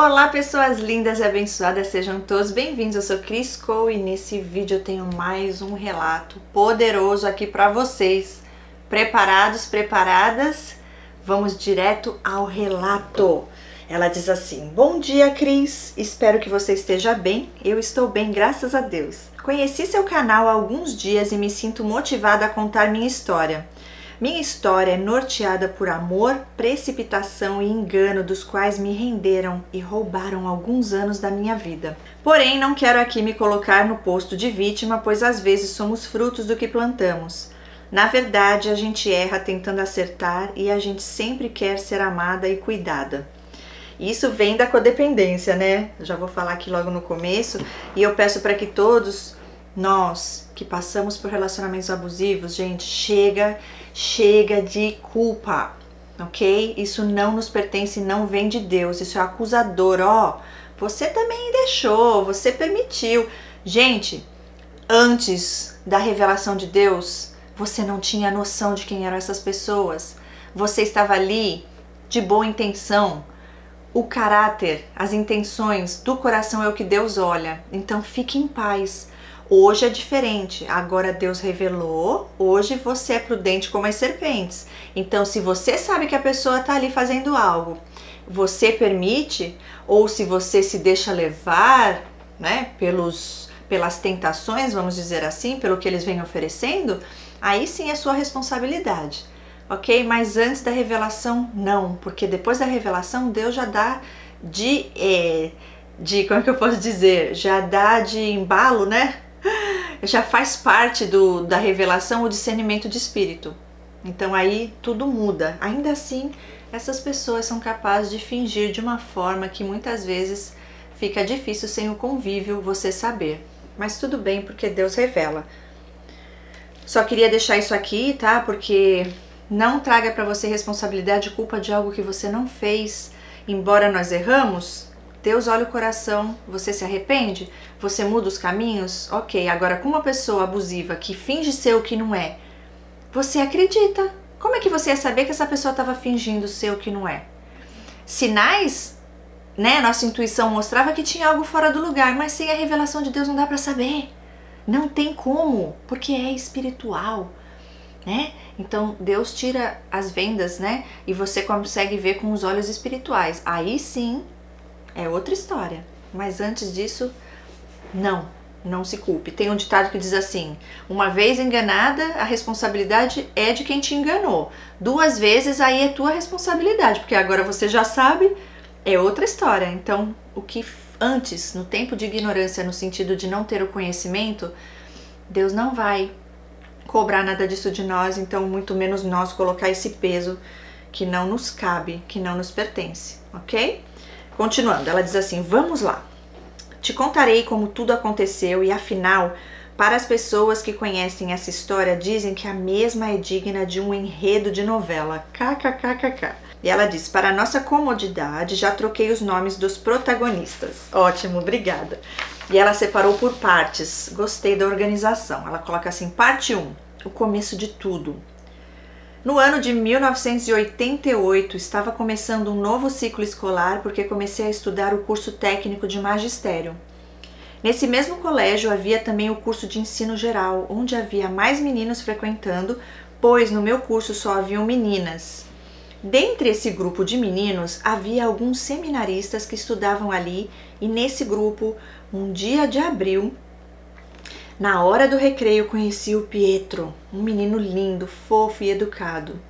Olá pessoas lindas e abençoadas, sejam todos bem-vindos. Eu sou Cris Cole e nesse vídeo eu tenho mais um relato poderoso aqui para vocês. Preparados, preparadas? Vamos direto ao relato. Ela diz assim: bom dia, Cris, espero que você esteja bem. Eu estou bem, graças a Deus. Conheci seu canal há alguns dias e me sinto motivada a contar minha história. Minha história é norteada por amor, precipitação e engano, dos quais me renderam e roubaram alguns anos da minha vida. Porém, não quero aqui me colocar no posto de vítima, pois às vezes somos frutos do que plantamos. Na verdade, a gente erra tentando acertar e a gente sempre quer ser amada e cuidada. Isso vem da codependência, né? Já vou falar aqui logo no começo, e eu peço para que todos nós que passamos por relacionamentos abusivos, gente, chega de culpa, ok? Isso não nos pertence, não vem de Deus, isso é acusador, ó. Você também deixou, você permitiu. Gente, antes da revelação de Deus, você não tinha noção de quem eram essas pessoas. Você estava ali de boa intenção. O caráter, as intenções do coração é o que Deus olha. Então fique em paz. Hoje é diferente. Agora Deus revelou. Hoje você é prudente como as serpentes. Então se você sabe que a pessoa está ali fazendo algo, você permite, ou se você se deixa levar, né, pelas tentações, vamos dizer assim, pelo que eles vêm oferecendo, aí sim é sua responsabilidade. Ok? Mas antes da revelação, não. Porque depois da revelação, Deus já dá como é que eu posso dizer? Já dá de embalo, né? Já faz parte da revelação o discernimento de espírito. Então aí tudo muda. Ainda assim, essas pessoas são capazes de fingir de uma forma que muitas vezes fica difícil sem o convívio você saber. Mas tudo bem, porque Deus revela. Só queria deixar isso aqui, tá? Porque não traga para você responsabilidade e culpa de algo que você não fez. Embora nós erramos, Deus olha o coração, você se arrepende, você muda os caminhos, ok. Agora, com uma pessoa abusiva que finge ser o que não é, você acredita. Como é que você ia saber que essa pessoa estava fingindo ser o que não é? Sinais, né? Nossa intuição mostrava que tinha algo fora do lugar, mas sem a revelação de Deus não dá para saber. Não tem como, porque é espiritual. Né? Então Deus tira as vendas, né? E você consegue ver com os olhos espirituais. Aí sim é outra história. Mas antes disso, não se culpe. Tem um ditado que diz assim: uma vez enganada, a responsabilidade é de quem te enganou. 2 vezes, aí é tua responsabilidade, porque agora você já sabe, é outra história. Então, o que antes, no tempo de ignorância, no sentido de não ter o conhecimento, Deus não vai cobrar nada disso de nós, então muito menos nós colocar esse peso que não nos cabe, que não nos pertence, ok? Continuando, ela diz assim: vamos lá. Te contarei como tudo aconteceu e afinal, para as pessoas que conhecem essa história, dizem que a mesma é digna de um enredo de novela. KKKKK. E ela diz: para nossa comodidade, já troquei os nomes dos protagonistas. Ótimo, obrigada. E ela separou por partes. Gostei da organização. Ela coloca assim: parte 1, o começo de tudo. No ano de 1988, estava começando um novo ciclo escolar porque comecei a estudar o curso técnico de magistério. Nesse mesmo colégio havia também o curso de ensino geral, onde havia mais meninos frequentando, pois no meu curso só haviam meninas. Dentre esse grupo de meninos, havia alguns seminaristas que estudavam ali, e nesse grupo, um dia de abril, na hora do recreio, conheci o Pietro, um menino lindo, fofo e educado.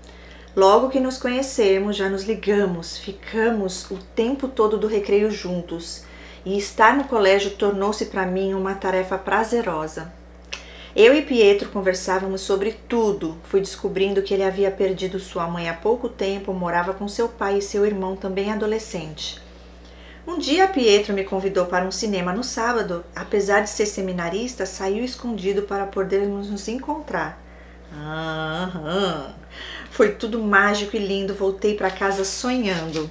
Logo que nos conhecemos, já nos ligamos, ficamos o tempo todo do recreio juntos, e estar no colégio tornou-se para mim uma tarefa prazerosa. Eu e Pietro conversávamos sobre tudo. Fui descobrindo que ele havia perdido sua mãe há pouco tempo, morava com seu pai e seu irmão, também adolescente. Um dia Pietro me convidou para um cinema no sábado. Apesar de ser seminarista, saiu escondido para podermos nos encontrar. Foi tudo mágico e lindo, voltei para casa sonhando.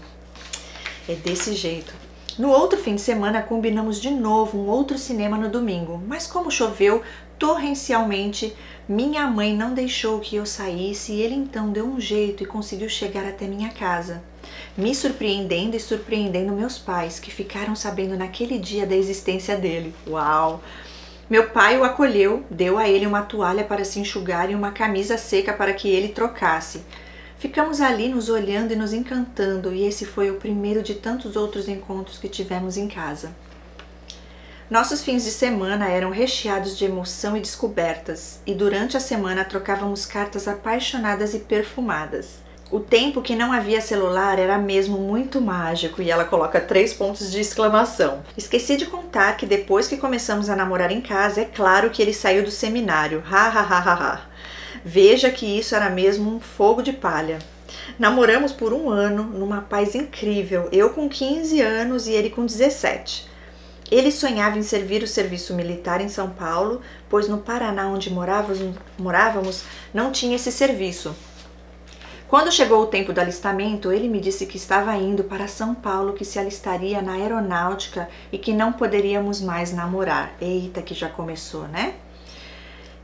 É desse jeito. No outro fim de semana combinamos de novo um outro cinema no domingo, mas como choveu torrencialmente, Minha mãe não deixou que eu saísse e ele então deu um jeito e conseguiu chegar até minha casa, me surpreendendo e surpreendendo meus pais, que ficaram sabendo naquele dia da existência dele. Uau! Meu pai o acolheu, deu a ele uma toalha para se enxugar e uma camisa seca para que ele trocasse. Ficamos ali nos olhando e nos encantando, e esse foi o primeiro de tantos outros encontros que tivemos em casa. Nossos fins de semana eram recheados de emoção e descobertas, e durante a semana trocávamos cartas apaixonadas e perfumadas. O tempo que não havia celular era mesmo muito mágico, e ela coloca 3 pontos de exclamação. Esqueci de contar que depois que começamos a namorar em casa, é claro que ele saiu do seminário. Ha ha ha ha ha. Veja que isso era mesmo um fogo de palha. Namoramos por 1 ano, numa paz incrível, eu com 15 anos e ele com 17. Ele sonhava em servir o serviço militar em São Paulo, pois no Paraná, onde morávamos, não tinha esse serviço. Quando chegou o tempo do alistamento, ele me disse que estava indo para São Paulo, que se alistaria na aeronáutica e que não poderíamos mais namorar. Eita, que já começou, né?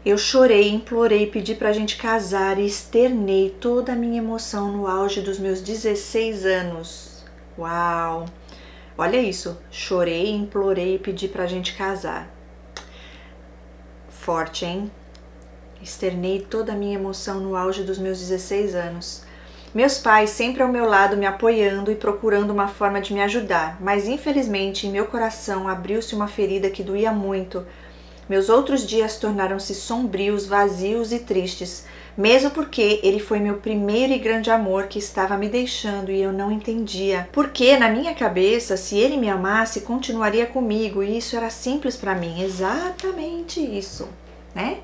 Eu chorei, implorei, pedi pra gente casar e externei toda a minha emoção no auge dos meus 16 anos. Uau! Olha isso, chorei, implorei e pedi pra gente casar. Forte, hein? Externei toda a minha emoção no auge dos meus 16 anos. Meus pais sempre ao meu lado me apoiando e procurando uma forma de me ajudar, mas infelizmente em meu coração abriu-se uma ferida que doía muito. Meus outros dias tornaram-se sombrios, vazios e tristes, mesmo porque ele foi meu primeiro e grande amor que estava me deixando e eu não entendia. Porque na minha cabeça, se ele me amasse, continuaria comigo e isso era simples para mim, exatamente isso, né?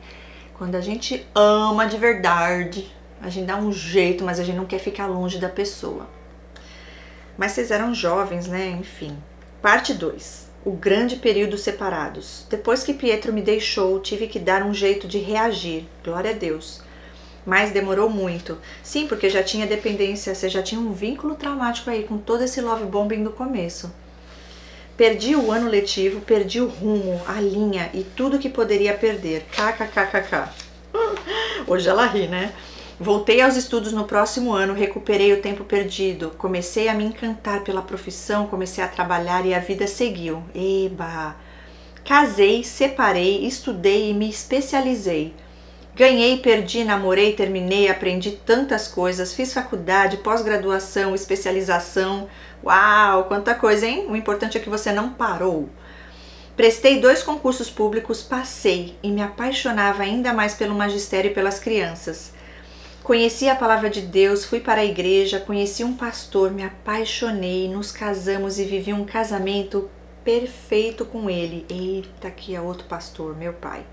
Quando a gente ama de verdade, a gente dá um jeito, mas a gente não quer ficar longe da pessoa. Mas vocês eram jovens, né? Enfim. Parte 2. O grande período separados. Depois que Pietro me deixou, tive que dar um jeito de reagir. Glória a Deus. Mas demorou muito. Sim, porque já tinha dependência, você já tinha um vínculo traumático aí com todo esse love bombing do começo. Perdi o ano letivo, perdi o rumo, a linha e tudo que poderia perder. KKKKK. Hoje ela ri, né? Voltei aos estudos no próximo ano, recuperei o tempo perdido, comecei a me encantar pela profissão, comecei a trabalhar e a vida seguiu. Eba! Casei, separei, estudei e me especializei. Ganhei, perdi, namorei, terminei, aprendi tantas coisas, fiz faculdade, pós-graduação, especialização. Uau, quanta coisa, hein? O importante é que você não parou. Prestei 2 concursos públicos, passei e me apaixonava ainda mais pelo magistério e pelas crianças. Conheci a palavra de Deus, fui para a igreja, conheci um pastor, me apaixonei, nos casamos e vivi um casamento perfeito com ele. Eita, aqui é outro pastor, meu pai.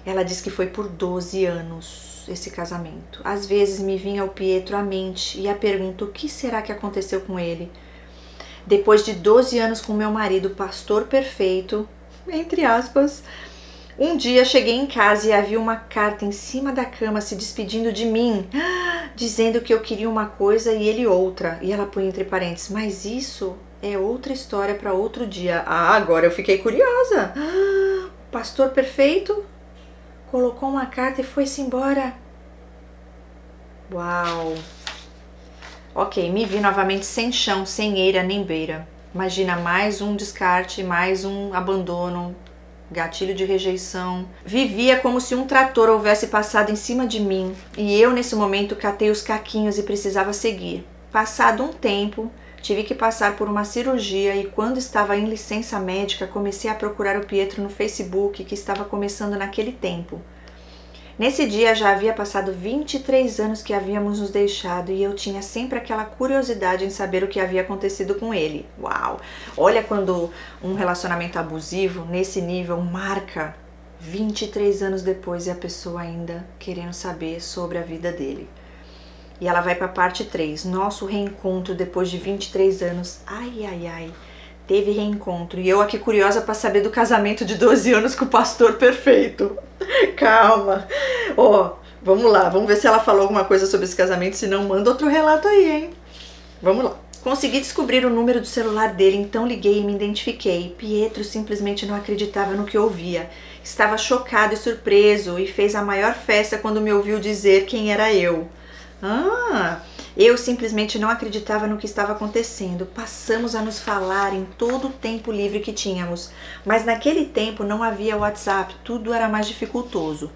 Ela diz que foi por 12 anos esse casamento. Às vezes me vinha o Pietro à mente e a pergunta: o que será que aconteceu com ele? Depois de 12 anos com meu marido, pastor perfeito, entre aspas, um dia cheguei em casa e havia uma carta em cima da cama se despedindo de mim, dizendo que eu queria uma coisa e ele outra. E ela põe entre parênteses: mas isso é outra história para outro dia. Ah, agora eu fiquei curiosa. Pastor perfeito colocou uma carta e foi-se embora. Uau! Ok, me vi novamente sem chão, sem eira nem beira. Imagina, mais um descarte, mais um abandono, gatilho de rejeição. Vivia como se um trator houvesse passado em cima de mim e eu nesse momento catei os caquinhos e precisava seguir. Passado um tempo, tive que passar por uma cirurgia e quando estava em licença médica comecei a procurar o Pietro no Facebook, que estava começando naquele tempo. Nesse dia já havia passado 23 anos que havíamos nos deixado e eu tinha sempre aquela curiosidade em saber o que havia acontecido com ele. Uau! Olha quando um relacionamento abusivo nesse nível marca 23 anos depois e a pessoa ainda querendo saber sobre a vida dele. E ela vai para a parte 3, nosso reencontro depois de 23 anos. Ai, ai, ai, teve reencontro. E eu aqui curiosa para saber do casamento de 12 anos com o pastor perfeito. Calma. Ó, vamos lá, vamos ver se ela falou alguma coisa sobre esse casamento, se não manda outro relato aí, hein? Vamos lá. Consegui descobrir o número do celular dele, então liguei e me identifiquei. Pietro simplesmente não acreditava no que ouvia. Estava chocado e surpreso e fez a maior festa quando me ouviu dizer quem era eu. Eu simplesmente não acreditava no que estava acontecendo. Passamos a nos falar em todo o tempo livre que tínhamos, mas naquele tempo não havia WhatsApp, tudo era mais dificultoso.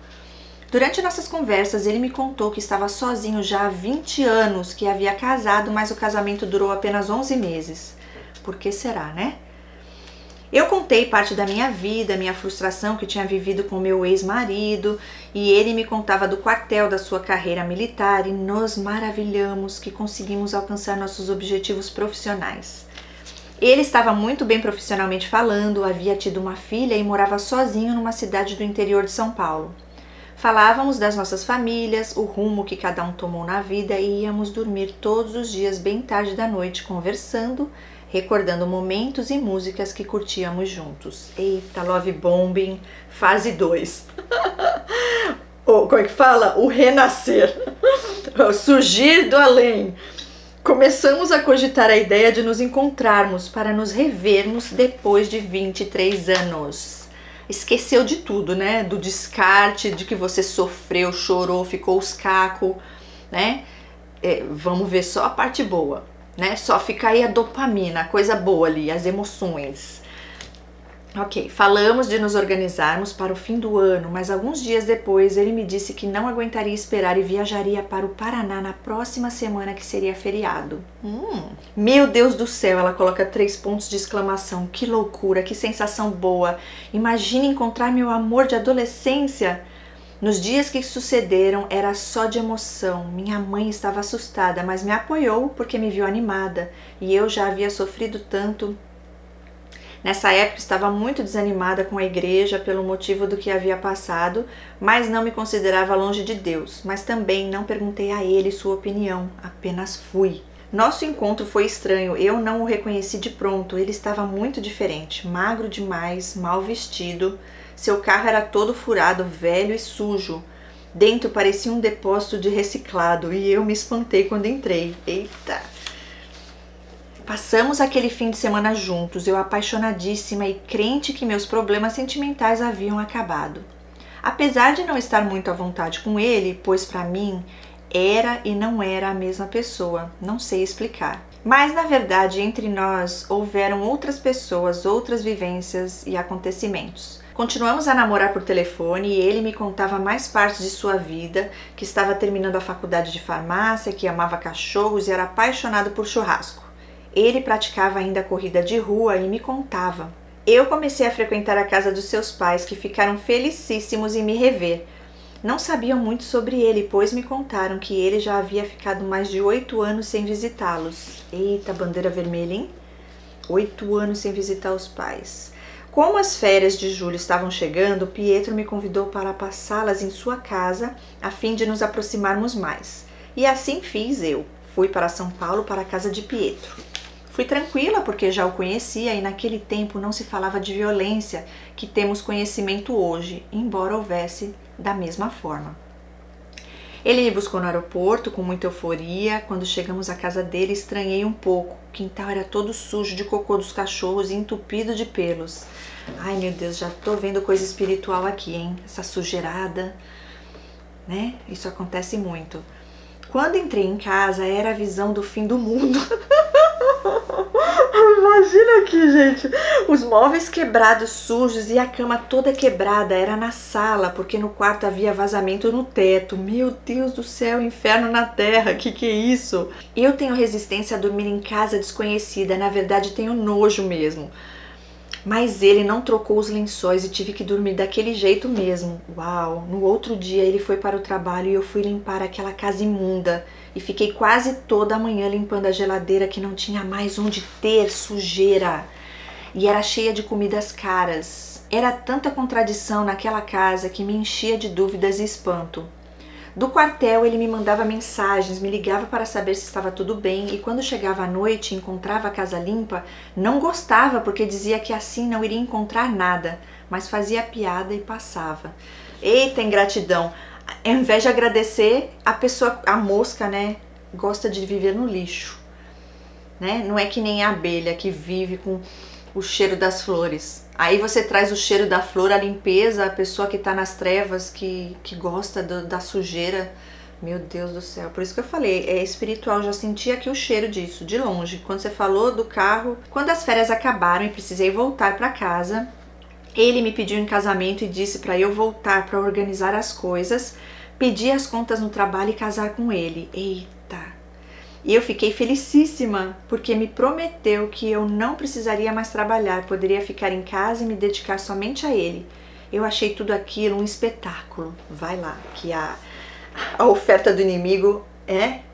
Durante nossas conversas, ele me contou que estava sozinho já há 20 anos, que havia casado, mas o casamento durou apenas 11 meses. Por que será, né? Eu contei parte da minha vida, minha frustração que tinha vivido com meu ex-marido, e ele me contava do quartel da sua carreira militar e nos maravilhamos que conseguimos alcançar nossos objetivos profissionais. Ele estava muito bem profissionalmente falando, havia tido uma filha e morava sozinho numa cidade do interior de São Paulo. Falávamos das nossas famílias, o rumo que cada um tomou na vida e íamos dormir todos os dias bem tarde da noite conversando, recordando momentos e músicas que curtíamos juntos. Eita, Love Bombing, fase 2. Como é que fala? O renascer. O surgir do além. Começamos a cogitar a ideia de nos encontrarmos para nos revermos depois de 23 anos. Esqueceu de tudo, né? Do descarte, de que você sofreu, chorou, ficou os cacos, né? Vamos ver só a parte boa, né? Só fica aí a dopamina, a coisa boa ali, as emoções. Ok, falamos de nos organizarmos para o fim do ano, mas alguns dias depois ele me disse que não aguentaria esperar e viajaria para o Paraná na próxima semana, que seria feriado. Meu Deus do céu, ela coloca 3 pontos de exclamação. Que loucura, que sensação boa. Imagine encontrar meu amor de adolescência. Nos dias que sucederam era só de emoção. Minha mãe estava assustada, mas me apoiou porque me viu animada e eu já havia sofrido tanto. Nessa época estava muito desanimada com a igreja pelo motivo do que havia passado, mas não me considerava longe de Deus, mas também não perguntei a ele sua opinião, apenas fui. Nosso encontro foi estranho, eu não o reconheci de pronto, ele estava muito diferente, magro demais, mal vestido, seu carro era todo furado, velho e sujo. Dentro parecia um depósito de reciclado e eu me espantei quando entrei. Eita! Passamos aquele fim de semana juntos, eu apaixonadíssima e crente que meus problemas sentimentais haviam acabado. Apesar de não estar muito à vontade com ele, pois para mim era e não era a mesma pessoa, não sei explicar. Mas na verdade entre nós houveram outras pessoas, outras vivências e acontecimentos. Continuamos a namorar por telefone e ele me contava mais partes de sua vida, que estava terminando a faculdade de farmácia, que amava cachorros e era apaixonado por churrasco. Ele praticava ainda a corrida de rua e me contava. Eu comecei a frequentar a casa dos seus pais, que ficaram felicíssimos em me rever. Não sabiam muito sobre ele, pois me contaram que ele já havia ficado mais de 8 anos sem visitá-los. Eita, bandeira vermelha, hein? 8 anos sem visitar os pais. Como as férias de julho estavam chegando, Pietro me convidou para passá-las em sua casa, a fim de nos aproximarmos mais. E assim fiz eu. Fui para São Paulo, para a casa de Pietro. Fui tranquila porque já o conhecia e naquele tempo não se falava de violência que temos conhecimento hoje, embora houvesse da mesma forma. Ele me buscou no aeroporto com muita euforia. Quando chegamos à casa dele, estranhei um pouco. O quintal era todo sujo de cocô dos cachorros e entupido de pelos. Ai meu Deus, já tô vendo coisa espiritual aqui, hein? Essa sujeirada, né? Isso acontece muito. Quando entrei em casa, era a visão do fim do mundo. Imagina aqui, gente, os móveis quebrados, sujos e a cama toda quebrada. Era na sala, porque no quarto havia vazamento no teto. Meu Deus do céu, inferno na terra, que é isso? Eu tenho resistência a dormir em casa desconhecida, na verdade tenho nojo mesmo. Mas ele não trocou os lençóis e tive que dormir daquele jeito mesmo. Uau! No outro dia ele foi para o trabalho e eu fui limpar aquela casa imunda. E fiquei quase toda a manhã limpando a geladeira que não tinha mais onde ter sujeira. E era cheia de comidas caras. Era tanta contradição naquela casa que me enchia de dúvidas e espanto. Do quartel ele me mandava mensagens, me ligava para saber se estava tudo bem e quando chegava à noite e encontrava a casa limpa, não gostava porque dizia que assim não iria encontrar nada, mas fazia piada e passava. Eita ingratidão! Ao invés de agradecer, a mosca, né, gosta de viver no lixo, né? Não é que nem a abelha que vive com o cheiro das flores. Aí você traz o cheiro da flor, a limpeza, a pessoa que tá nas trevas, que gosta da sujeira. Meu Deus do céu, por isso que eu falei, é espiritual, já senti aqui o cheiro disso, de longe. Quando você falou do carro, quando as férias acabaram e precisei voltar para casa, ele me pediu em casamento e disse para eu voltar para organizar as coisas, pedir as contas no trabalho e casar com ele. Eita! E eu fiquei felicíssima, porque me prometeu que eu não precisaria mais trabalhar, poderia ficar em casa e me dedicar somente a ele. Eu achei tudo aquilo um espetáculo. Vai lá, que a oferta do inimigo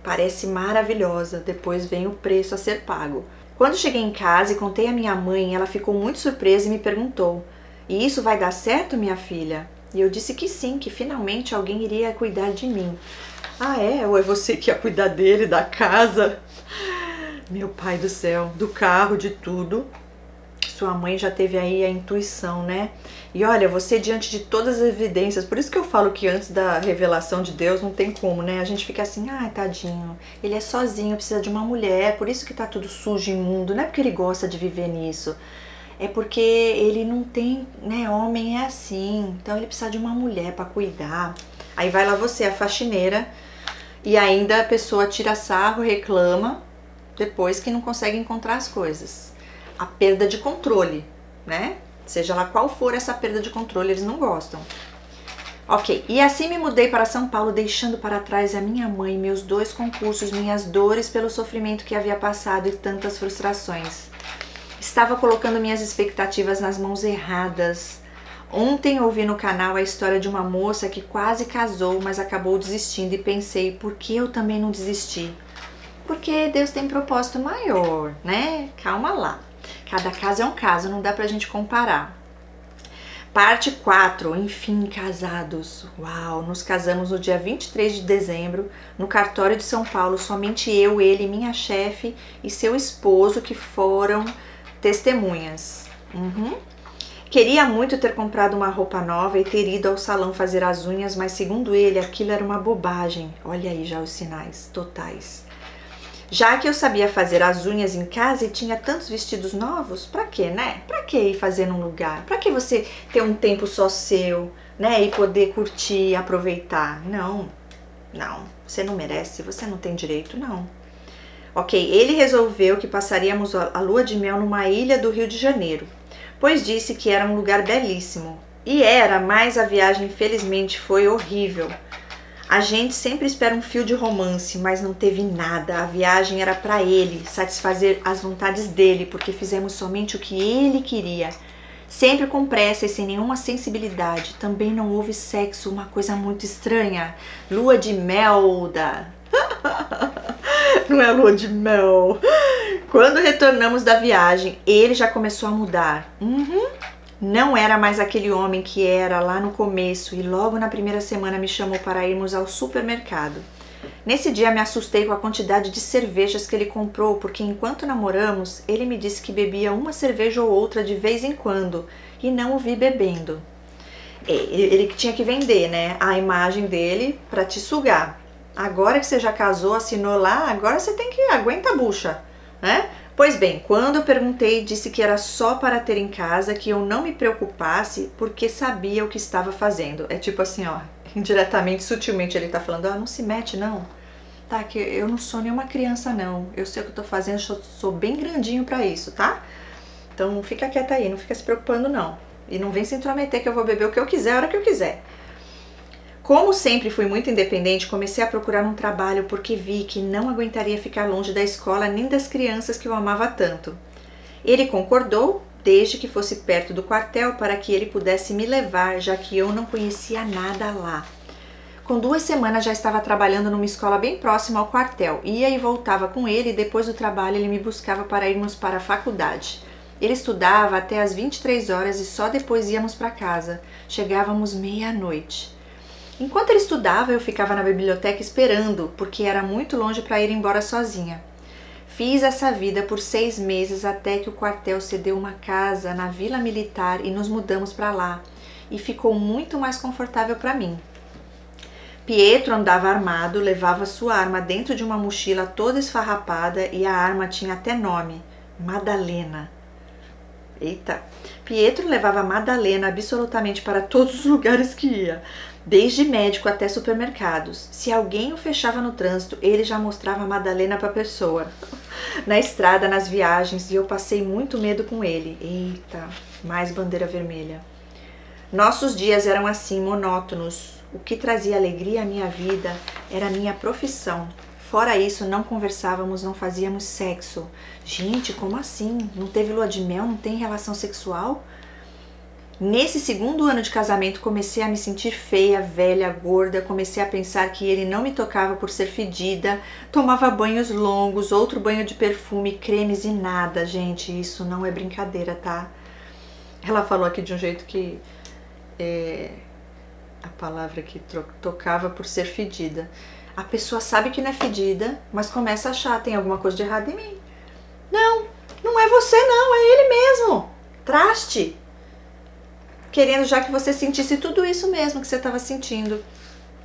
parece maravilhosa, depois vem o preço a ser pago. Quando cheguei em casa e contei à minha mãe, ela ficou muito surpresa e me perguntou: "E isso vai dar certo, minha filha?" E eu disse que sim, que finalmente alguém iria cuidar de mim. Ah, é? Ou é você que ia cuidar dele, da casa? Meu pai do céu, do carro, de tudo. Sua mãe já teve aí a intuição, né? E olha, você diante de todas as evidências, por isso que eu falo que antes da revelação de Deus não tem como, né? A gente fica assim, tadinho, ele é sozinho, precisa de uma mulher, por isso que tá tudo sujo e imundo, não é porque ele gosta de viver nisso, é porque ele não tem, né? Homem é assim, então ele precisa de uma mulher pra cuidar. Aí vai lá você, a faxineira, e ainda a pessoa tira sarro, reclama, depois que não consegue encontrar as coisas. A perda de controle, né? Seja lá qual for essa perda de controle, eles não gostam. Ok, e assim me mudei para São Paulo, deixando para trás a minha mãe, meus 2 concursos, minhas dores pelo sofrimento que havia passado e tantas frustrações. Estava colocando minhas expectativas nas mãos erradas. Ontem ouvi no canal a história de uma moça que quase casou, mas acabou desistindo e pensei, por que eu também não desisti? Porque Deus tem propósito maior, né? Calma lá. Cada caso é um caso, não dá pra gente comparar. Parte 4, enfim, casados. Uau, nos casamos no dia 23 de dezembro, no cartório de São Paulo, somente eu, ele, minha chefe e seu esposo que foram testemunhas. Queria muito ter comprado uma roupa nova e ter ido ao salão fazer as unhas, mas segundo ele, aquilo era uma bobagem. Olha aí já os sinais totais. Já que eu sabia fazer as unhas em casa e tinha tantos vestidos novos, pra quê, né? Pra que ir fazer num lugar? Pra que você ter um tempo só seu, né? E poder curtir, aproveitar? Não, você não merece, você não tem direito, não. Ok, ele resolveu que passaríamos a lua de mel numa ilha do Rio de Janeiro, pois disse que era um lugar belíssimo. E era, mas a viagem infelizmente foi horrível. A gente sempre espera um fio de romance, mas não teve nada. A viagem era para ele, satisfazer as vontades dele, porque fizemos somente o que ele queria. Sempre com pressa e sem nenhuma sensibilidade. Também não houve sexo, uma coisa muito estranha. Lua de mel da... Não é lua de mel. Quando retornamos da viagem, ele já começou a mudar. Não era mais aquele homem que era lá no começo e logo na primeira semana me chamou para irmos ao supermercado. Nesse dia me assustei com a quantidade de cervejas que ele comprou, porque enquanto namoramos, ele me disse que bebia uma cerveja ou outra de vez em quando e não o vi bebendo. Ele tinha que vender, né, a imagem dele para te sugar. Agora que você já casou, assinou lá, agora você tem que aguentar a bucha, né? Pois bem, quando eu perguntei, disse que era só para ter em casa, que eu não me preocupasse, porque sabia o que estava fazendo. É tipo assim, ó, indiretamente, sutilmente ele tá falando, não se mete não, tá, que eu não sou nenhuma criança não, eu sei o que eu tô fazendo, sou bem grandinho pra isso, tá? Então fica quieta aí, não fica se preocupando não. E não vem se intrometer que eu vou beber o que eu quiser, a hora que eu quiser. Como sempre fui muito independente, comecei a procurar um trabalho porque vi que não aguentaria ficar longe da escola nem das crianças que eu amava tanto. Ele concordou, desde que fosse perto do quartel para que ele pudesse me levar, já que eu não conhecia nada lá. Com 2 semanas já estava trabalhando numa escola bem próxima ao quartel. Ia e voltava com ele e depois do trabalho ele me buscava para irmos para a faculdade. Ele estudava até às 23 horas e só depois íamos para casa. Chegávamos meia-noite. Enquanto ele estudava, eu ficava na biblioteca esperando, porque era muito longe para ir embora sozinha. Fiz essa vida por 6 meses até que o quartel cedeu uma casa na Vila Militar e nos mudamos para lá. E ficou muito mais confortável para mim. Pietro andava armado, levava sua arma dentro de uma mochila toda esfarrapada e a arma tinha até nome, Madalena. Eita! Pietro levava Madalena absolutamente para todos os lugares que ia, desde médico até supermercados. Se alguém o fechava no trânsito, ele já mostrava a Madalena para a pessoa. Na estrada, nas viagens, e eu passei muito medo com ele. Eita, mais bandeira vermelha. Nossos dias eram assim, monótonos. O que trazia alegria à minha vida era a minha profissão. Fora isso, não conversávamos, não fazíamos sexo. Gente, como assim? Não teve lua de mel? Não tem relação sexual? Nesse segundo ano de casamento, comecei a me sentir feia, velha, gorda. Comecei a pensar que ele não me tocava por ser fedida. Tomava banhos longos, outro banho de perfume, cremes e nada. Gente, isso não é brincadeira, tá? Ela falou aqui de um jeito que... a palavra que tocava por ser fedida. A pessoa sabe que não é fedida, mas começa a achar, tem alguma coisa de errado em mim. Não, não é você não, é ele mesmo. Traste. Querendo já que você sentisse tudo isso mesmo que você estava sentindo.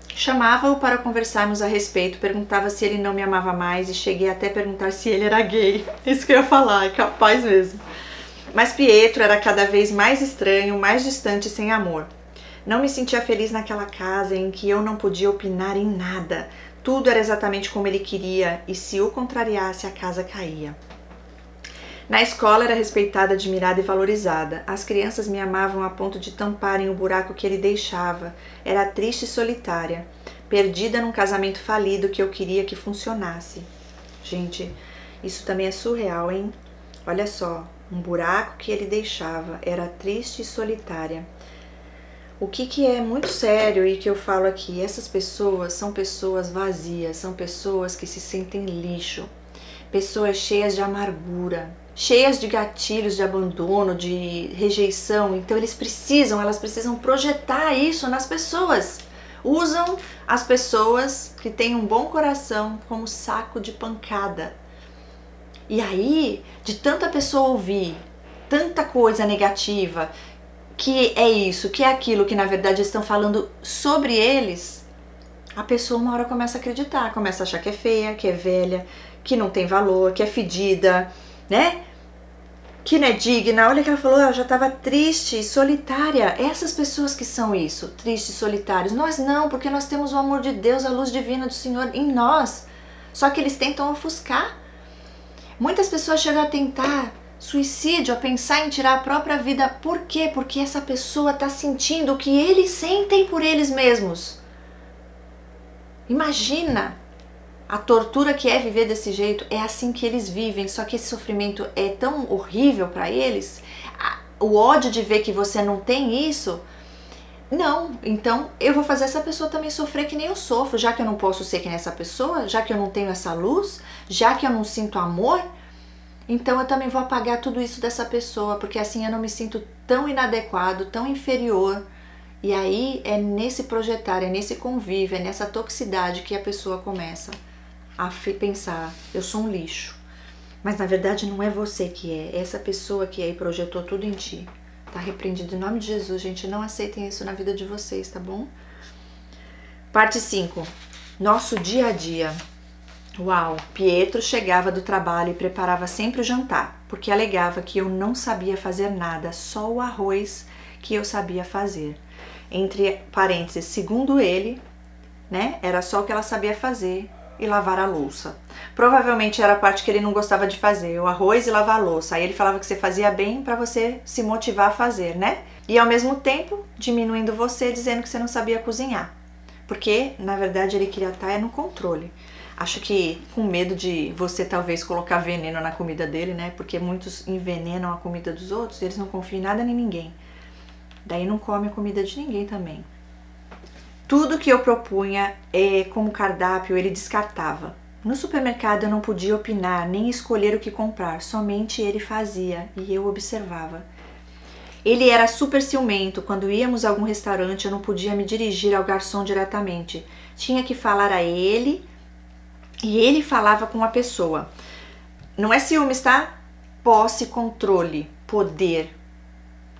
Chamava-o para conversarmos a respeito, perguntava se ele não me amava mais e cheguei até a perguntar se ele era gay. Isso que eu ia falar, é capaz mesmo. Mas Pietro era cada vez mais estranho, mais distante e sem amor. Não me sentia feliz naquela casa em que eu não podia opinar em nada. Tudo era exatamente como ele queria e se o contrariasse, a casa caía. Na escola era respeitada, admirada e valorizada. As crianças me amavam a ponto de tamparem o buraco que ele deixava. Era triste e solitária, perdida num casamento falido que eu queria que funcionasse. Gente, isso também é surreal, hein? Olha só, um buraco que ele deixava. Era triste e solitária. O que é muito sério e que eu falo aqui, essas pessoas são pessoas vazias, são pessoas que se sentem lixo, pessoas cheias de amargura, cheias de gatilhos de abandono, de rejeição. Então elas precisam projetar isso nas pessoas. Usam as pessoas que têm um bom coração como saco de pancada. E aí, de tanta pessoa ouvir tanta coisa negativa, que é isso, que é aquilo que na verdade estão falando sobre eles, a pessoa uma hora começa a acreditar, começa a achar que é feia, que é velha, que não tem valor, que é fedida, né? Que não é digna. Olha que ela falou, ela já estava triste, solitária. Essas pessoas que são isso, tristes, solitários. Nós não, porque nós temos o amor de Deus, a luz divina do Senhor em nós. Só que eles tentam ofuscar. Muitas pessoas chegam a tentar suicídio, a pensar em tirar a própria vida. Por quê? Porque essa pessoa está sentindo o que eles sentem por eles mesmos. Imagina a tortura que é viver desse jeito. É assim que eles vivem, só que esse sofrimento é tão horrível para eles. O ódio de ver que você não tem isso. Não, então eu vou fazer essa pessoa também sofrer que nem eu sofro, já que eu não posso ser que nem essa pessoa, já que eu não tenho essa luz, já que eu não sinto amor. Então eu também vou apagar tudo isso dessa pessoa, porque assim eu não me sinto tão inadequado, tão inferior. E aí é nesse projetar, é nesse convívio, é nessa toxicidade que a pessoa começa a pensar, eu sou um lixo. Mas na verdade não é você que é essa pessoa que aí projetou tudo em ti. Tá repreendido em nome de Jesus, gente. Não aceitem isso na vida de vocês, tá bom? Parte 5. Nosso dia a dia. Uau! Pietro chegava do trabalho e preparava sempre o jantar, porque alegava que eu não sabia fazer nada, só o arroz que eu sabia fazer. Entre parênteses, segundo ele, né, era só o que ela sabia fazer e lavar a louça. Provavelmente era a parte que ele não gostava de fazer, o arroz e lavar a louça. Aí ele falava que você fazia bem para você se motivar a fazer, né? E ao mesmo tempo diminuindo você, dizendo que você não sabia cozinhar. Porque, na verdade, ele queria estar no controle. Acho que com medo de você talvez colocar veneno na comida dele, né? Porque muitos envenenam a comida dos outros, eles não confiam em nada nem ninguém. Daí não come a comida de ninguém também. Tudo que eu propunha como cardápio ele descartava. No supermercado eu não podia opinar, nem escolher o que comprar, somente ele fazia e eu observava. Ele era super ciumento, quando íamos a algum restaurante eu não podia me dirigir ao garçom diretamente. Tinha que falar a ele e ele falava com a pessoa. Não é ciúmes, tá? Posse, controle, poder.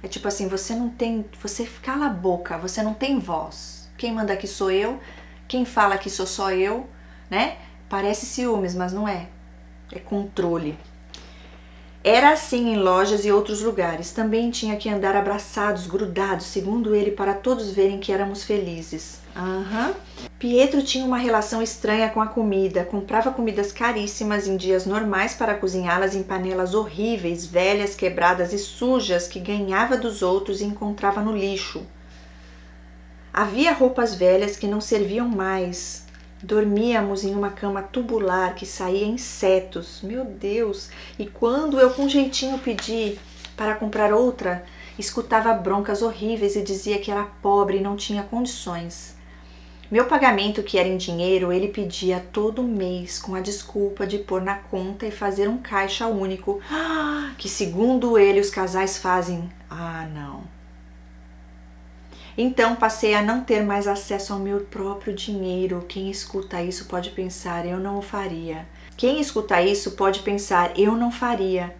É tipo assim, você cala a boca, você não tem voz. Quem manda aqui sou eu, quem fala aqui sou só eu, né? Parece ciúmes, mas não é. É controle. Era assim em lojas e outros lugares. Também tinha que andar abraçados, grudados, segundo ele, para todos verem que éramos felizes. Pietro tinha uma relação estranha com a comida. Comprava comidas caríssimas em dias normais para cozinhá-las em panelas horríveis, velhas, quebradas e sujas que ganhava dos outros e encontrava no lixo. Havia roupas velhas que não serviam mais. Dormíamos em uma cama tubular que saía insetos, meu Deus! E quando eu com jeitinho pedi para comprar outra, escutava broncas horríveis e dizia que era pobre e não tinha condições. Meu pagamento, que era em dinheiro, ele pedia todo mês com a desculpa de pôr na conta e fazer um caixa único, que segundo ele os casais fazem. Não. Então passei a não ter mais acesso ao meu próprio dinheiro. Quem escuta isso pode pensar, eu não o faria. Quem escuta isso pode pensar, eu não faria.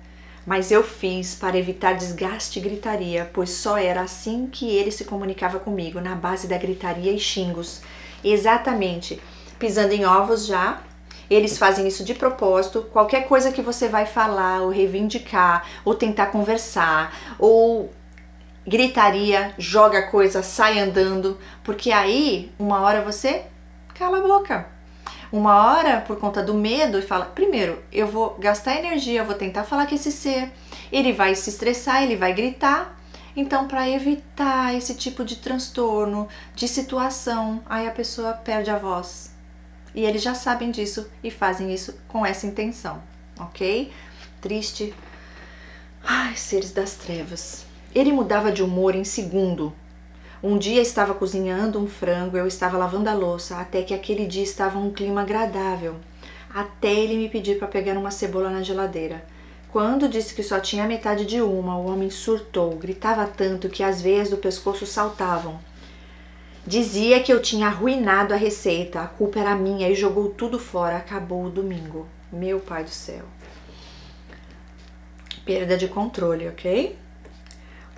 Mas eu fiz para evitar desgaste e gritaria, pois só era assim que ele se comunicava comigo, na base da gritaria e xingos. Exatamente, pisando em ovos já. Eles fazem isso de propósito. Qualquer coisa que você vai falar, ou reivindicar, ou tentar conversar, ou gritaria, joga coisa, sai andando, porque aí uma hora você cala a boca. Uma hora, por conta do medo, e fala, primeiro, eu vou gastar energia, eu vou tentar falar com esse ser, ele vai se estressar, ele vai gritar. Então, para evitar esse tipo de transtorno, de situação, aí a pessoa perde a voz. E eles já sabem disso e fazem isso com essa intenção, ok? Triste. Ai, seres das trevas. Ele mudava de humor em segundo. Um dia estava cozinhando um frango, eu estava lavando a louça, até que aquele dia estava um clima agradável. Até ele me pedir para pegar uma cebola na geladeira. Quando disse que só tinha metade de uma, o homem surtou, gritava tanto que as veias do pescoço saltavam. Dizia que eu tinha arruinado a receita, a culpa era minha e jogou tudo fora. Acabou o domingo. Meu pai do céu. Perda de controle, ok?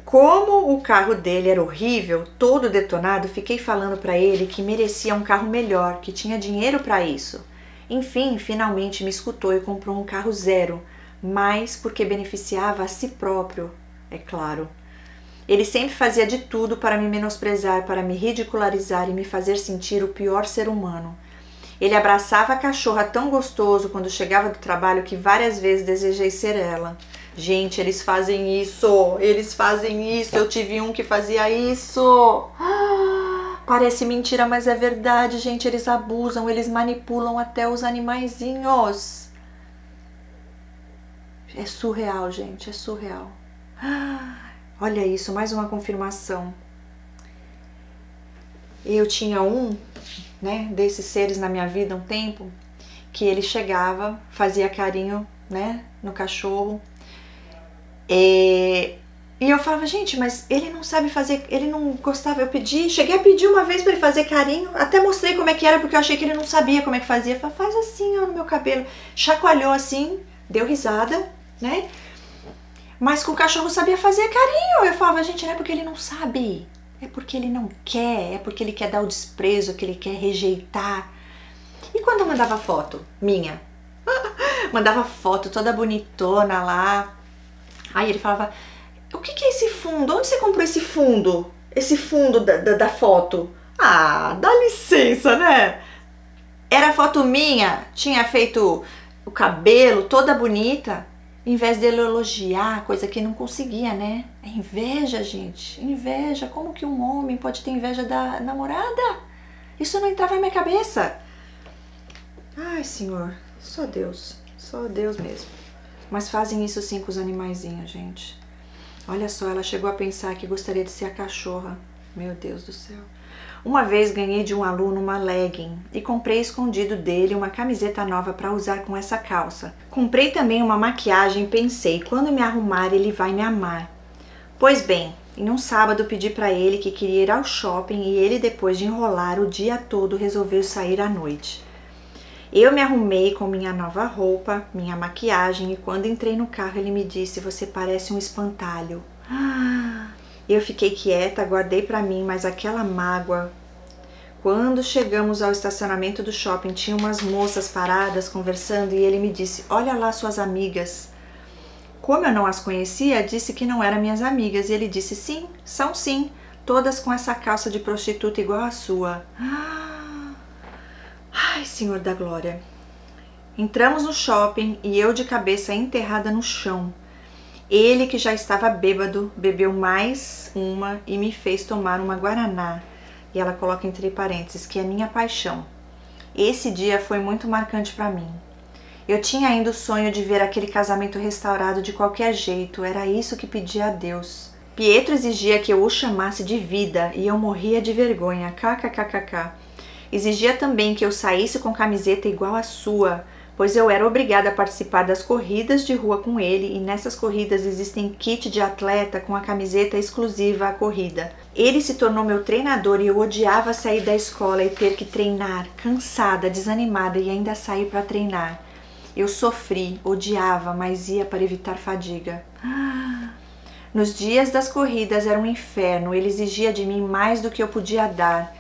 Como o carro dele era horrível, todo detonado, fiquei falando para ele que merecia um carro melhor, que tinha dinheiro para isso. Enfim, finalmente me escutou e comprou um carro zero, mas porque beneficiava a si próprio, é claro. Ele sempre fazia de tudo para me menosprezar, para me ridicularizar e me fazer sentir o pior ser humano. Ele abraçava a cachorra tão gostoso quando chegava do trabalho que várias vezes desejei ser ela. Gente, eles fazem isso, eu tive um que fazia isso. Parece mentira, mas é verdade, gente, eles abusam, eles manipulam até os animaizinhos. É surreal, gente, é surreal. Olha isso, mais uma confirmação. Eu tinha desses seres na minha vida um tempo, que ele chegava, fazia carinho, no cachorro. E eu falava, gente, mas ele não sabe fazer, ele não gostava. Eu cheguei a pedir uma vez para ele fazer carinho, até mostrei como é que era, porque eu achei que ele não sabia como é que fazia. Eu falei, faz assim, ó, no meu cabelo. Chacoalhou assim, deu risada, mas com o cachorro sabia fazer carinho. Eu falava, gente, não é porque ele não sabe, é porque ele não quer, é porque ele quer dar o desprezo, que ele quer rejeitar. E quando eu mandava foto minha, mandava foto toda bonitona lá, aí ele falava, o que é esse fundo? Onde você comprou esse fundo? Esse fundo da foto? Ah, dá licença, né? Era foto minha, tinha feito o cabelo toda bonita, em vez dele elogiar, coisa que não conseguia, né? É inveja, gente, inveja. Como que um homem pode ter inveja da namorada? Isso não entrava na minha cabeça. Ai, Senhor, só Deus mesmo. Mas fazem isso sim com os animaizinhos, gente. Olha só, ela chegou a pensar que gostaria de ser a cachorra. Meu Deus do céu. Uma vez ganhei de um aluno uma legging e comprei escondido dele uma camiseta nova para usar com essa calça. Comprei também uma maquiagem e pensei, quando me arrumar ele vai me amar. Pois bem, em um sábado pedi para ele que queria ir ao shopping e ele, depois de enrolar o dia todo, resolveu sair à noite. Eu me arrumei com minha nova roupa, minha maquiagem, e quando entrei no carro ele me disse, você parece um espantalho. Eu fiquei quieta, guardei para mim, mas aquela mágoa. Quando chegamos ao estacionamento do shopping, tinha umas moças paradas conversando e ele me disse, olha lá suas amigas. Como eu não as conhecia, disse que não eram minhas amigas. E ele disse, sim, são sim. Todas com essa calça de prostituta igual a sua. Ai, Senhor da Glória. Entramos no shopping e eu de cabeça enterrada no chão. Ele, que já estava bêbado, bebeu mais uma e me fez tomar uma guaraná. E ela coloca entre parênteses que é minha paixão. Esse dia foi muito marcante para mim. Eu tinha ainda o sonho de ver aquele casamento restaurado de qualquer jeito. Era isso que pedia a Deus. Pietro exigia que eu o chamasse de vida e eu morria de vergonha. KKKKK. Exigia também que eu saísse com camiseta igual à sua, pois eu era obrigada a participar das corridas de rua com ele e nessas corridas existem kit de atleta com a camiseta exclusiva à corrida. Ele se tornou meu treinador e eu odiava sair da escola e ter que treinar, cansada, desanimada e ainda sair para treinar. Eu sofri, odiava, mas ia para evitar fadiga. Nos dias das corridas era um inferno, ele exigia de mim mais do que eu podia dar.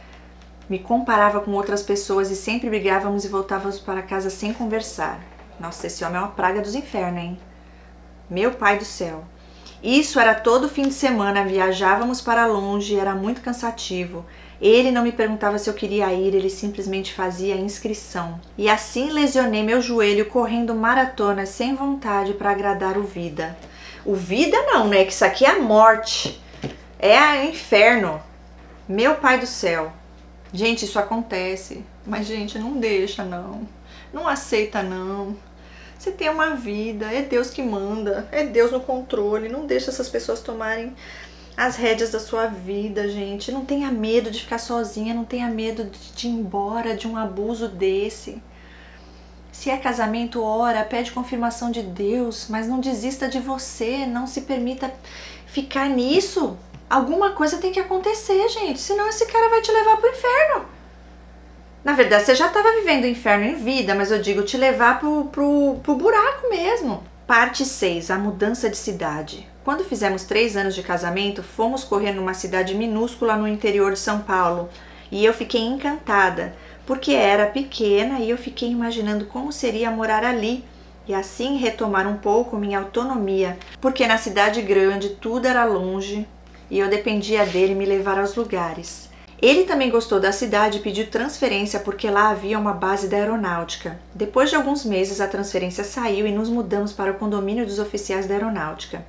Me comparava com outras pessoas e sempre brigávamos e voltávamos para casa sem conversar. Nossa, esse homem é uma praga dos infernos, hein? Meu pai do céu. Isso era todo fim de semana, viajávamos para longe, era muito cansativo. Ele não me perguntava se eu queria ir, ele simplesmente fazia a inscrição. E assim lesionei meu joelho correndo maratonas sem vontade para agradar o Vida. O Vida não, né? Que isso aqui é a morte. É o inferno. Meu pai do céu. Gente, isso acontece. Mas, gente, não deixa, não. Não aceita, não. Você tem uma vida, é Deus que manda, é Deus no controle. Não deixa essas pessoas tomarem as rédeas da sua vida, gente. Não tenha medo de ficar sozinha, não tenha medo de ir embora de um abuso desse. Se é casamento, ora, pede confirmação de Deus, mas não desista de você, não se permita ficar nisso. Alguma coisa tem que acontecer, gente, senão esse cara vai te levar pro inferno. Na verdade, você já estava vivendo o inferno em vida, mas eu digo te levar pro buraco mesmo. Parte 6, a mudança de cidade. Quando fizemos 3 anos de casamento, fomos correr numa cidade minúscula no interior de São Paulo e eu fiquei encantada, porque era pequena e eu fiquei imaginando como seria morar ali e assim retomar um pouco minha autonomia, porque na cidade grande tudo era longe e eu dependia dele me levar aos lugares. Ele também gostou da cidade e pediu transferência porque lá havia uma base da aeronáutica. Depois de alguns meses a transferência saiu e nos mudamos para o condomínio dos oficiais da aeronáutica.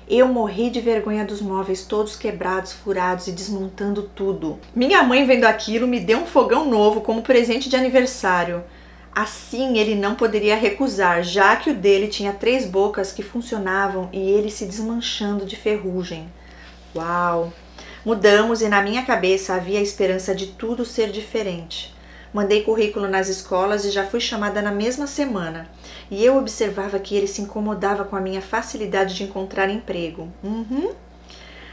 Eu morri de vergonha dos móveis todos quebrados, furados e desmontando tudo. Minha mãe, vendo aquilo, me deu um fogão novo como presente de aniversário. Assim ele não poderia recusar, já que o dele tinha 3 bocas que funcionavam e ele se desmanchando de ferrugem. Uau! Mudamos e na minha cabeça havia a esperança de tudo ser diferente. Mandei currículo nas escolas e já fui chamada na mesma semana. E eu observava que ele se incomodava com a minha facilidade de encontrar emprego.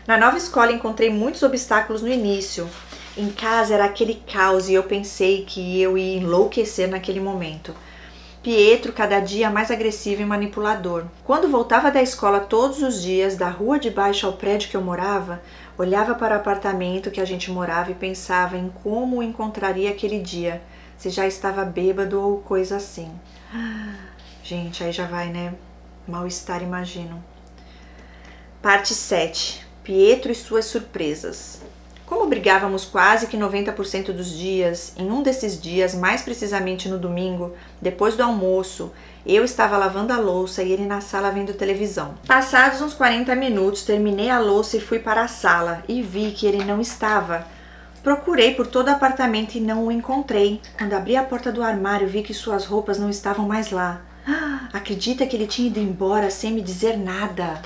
Na nova escola encontrei muitos obstáculos no início. Em casa era aquele caos e eu pensei que eu ia enlouquecer naquele momento. Pietro cada dia mais agressivo e manipulador. Quando voltava da escola todos os dias, da rua de baixo ao prédio que eu morava, olhava para o apartamento que a gente morava e pensava em como o encontraria aquele dia, se já estava bêbado ou coisa assim. Gente, aí já vai, né? Mal-estar, imagino. Parte 7. Pietro e suas surpresas. Como brigávamos quase que 90% dos dias, em um desses dias, mais precisamente no domingo, depois do almoço, eu estava lavando a louça e ele na sala vendo televisão. Passados uns 40 minutos, terminei a louça e fui para a sala e vi que ele não estava. Procurei por todo o apartamento e não o encontrei. Quando abri a porta do armário, vi que suas roupas não estavam mais lá. Acredita que ele tinha ido embora sem me dizer nada?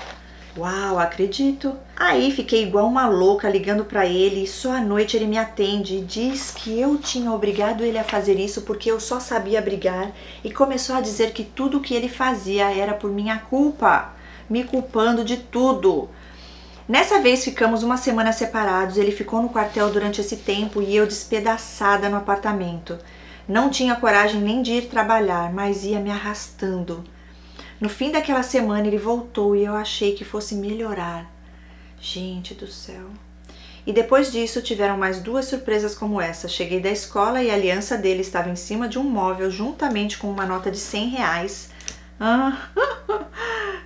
Uau, acredito. Aí fiquei igual uma louca ligando para ele e só à noite ele me atende e diz que eu tinha obrigado ele a fazer isso porque eu só sabia brigar e começou a dizer que tudo o que ele fazia era por minha culpa, me culpando de tudo. Nessa vez ficamos uma semana separados, ele ficou no quartel durante esse tempo e eu despedaçada no apartamento. Não tinha coragem nem de ir trabalhar, mas ia me arrastando. No fim daquela semana ele voltou e eu achei que fosse melhorar. Gente do céu. E depois disso tiveram mais 2 surpresas como essa. Cheguei da escola e a aliança dele estava em cima de um móvel juntamente com uma nota de R$100.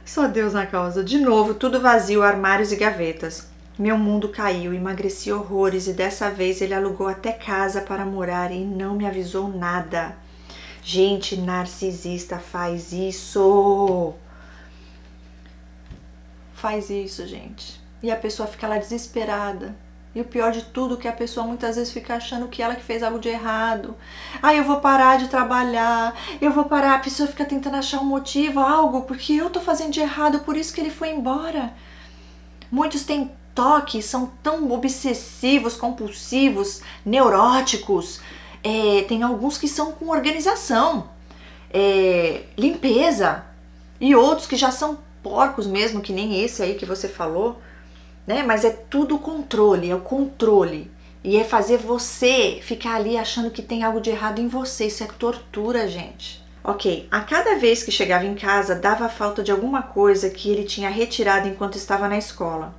Só Deus na causa. De novo, tudo vazio, armários e gavetas. Meu mundo caiu, emagreci horrores e dessa vez ele alugou até casa para morar e não me avisou nada. Gente narcisista faz isso. Faz isso, gente. E a pessoa fica lá desesperada. E o pior de tudo é que a pessoa muitas vezes fica achando que ela que fez algo de errado. Ah, eu vou parar de trabalhar, eu vou parar. A pessoa fica tentando achar um motivo, algo, porque eu tô fazendo de errado, por isso que ele foi embora. Muitos têm toque, são tão obsessivos, compulsivos, neuróticos. Tem alguns que são com organização, limpeza. E outros que já são porcos mesmo, que nem esse aí que você falou. Né? Mas é tudo controle, é o controle. E é fazer você ficar ali achando que tem algo de errado em você. Isso é tortura, gente. Ok, a cada vez que chegava em casa, dava falta de alguma coisa que ele tinha retirado enquanto estava na escola.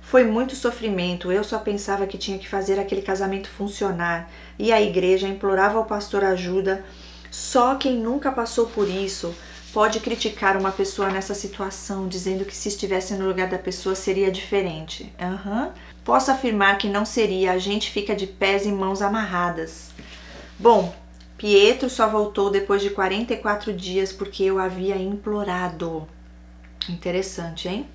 Foi muito sofrimento, eu só pensava que tinha que fazer aquele casamento funcionar. E a igreja implorava ao pastor ajuda. Só quem nunca passou por isso pode criticar uma pessoa nessa situação, dizendo que se estivesse no lugar da pessoa seria diferente. Posso afirmar que não seria, a gente fica de pés e mãos amarradas. Bom, Pietro só voltou depois de 44 dias porque eu havia implorado. Interessante, hein?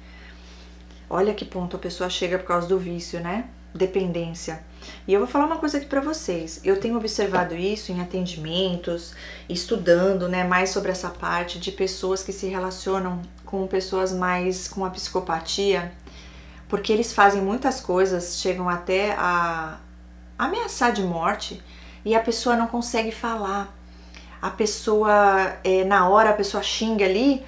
Olha que ponto a pessoa chega por causa do vício, né? Dependência. E eu vou falar uma coisa aqui para vocês. Eu tenho observado isso em atendimentos, estudando, né, mais sobre essa parte de pessoas que se relacionam com pessoas mais com a psicopatia, porque eles fazem muitas coisas, chegam até a ameaçar de morte e a pessoa não consegue falar. A pessoa, na hora, a pessoa xinga ali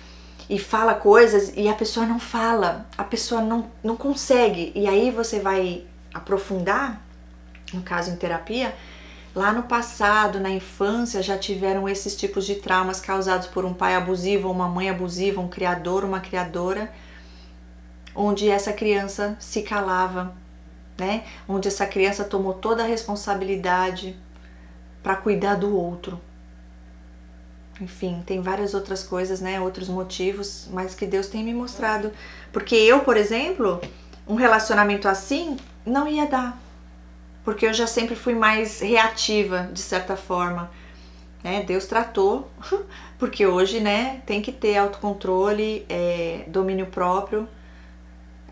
e fala coisas e a pessoa não fala, a pessoa não consegue. E aí você vai aprofundar, no caso em terapia, lá no passado, na infância, já tiveram esses tipos de traumas causados por um pai abusivo, uma mãe abusiva, um criador, uma criadora, onde essa criança se calava, né? Onde essa criança tomou toda a responsabilidade para cuidar do outro. Enfim, tem várias outras coisas, né? Outros motivos, mas que Deus tem me mostrado. Porque eu, por exemplo, um relacionamento assim não ia dar. Porque eu já sempre fui mais reativa, de certa forma. Né? Deus tratou, porque hoje, né, tem que ter autocontrole, domínio próprio.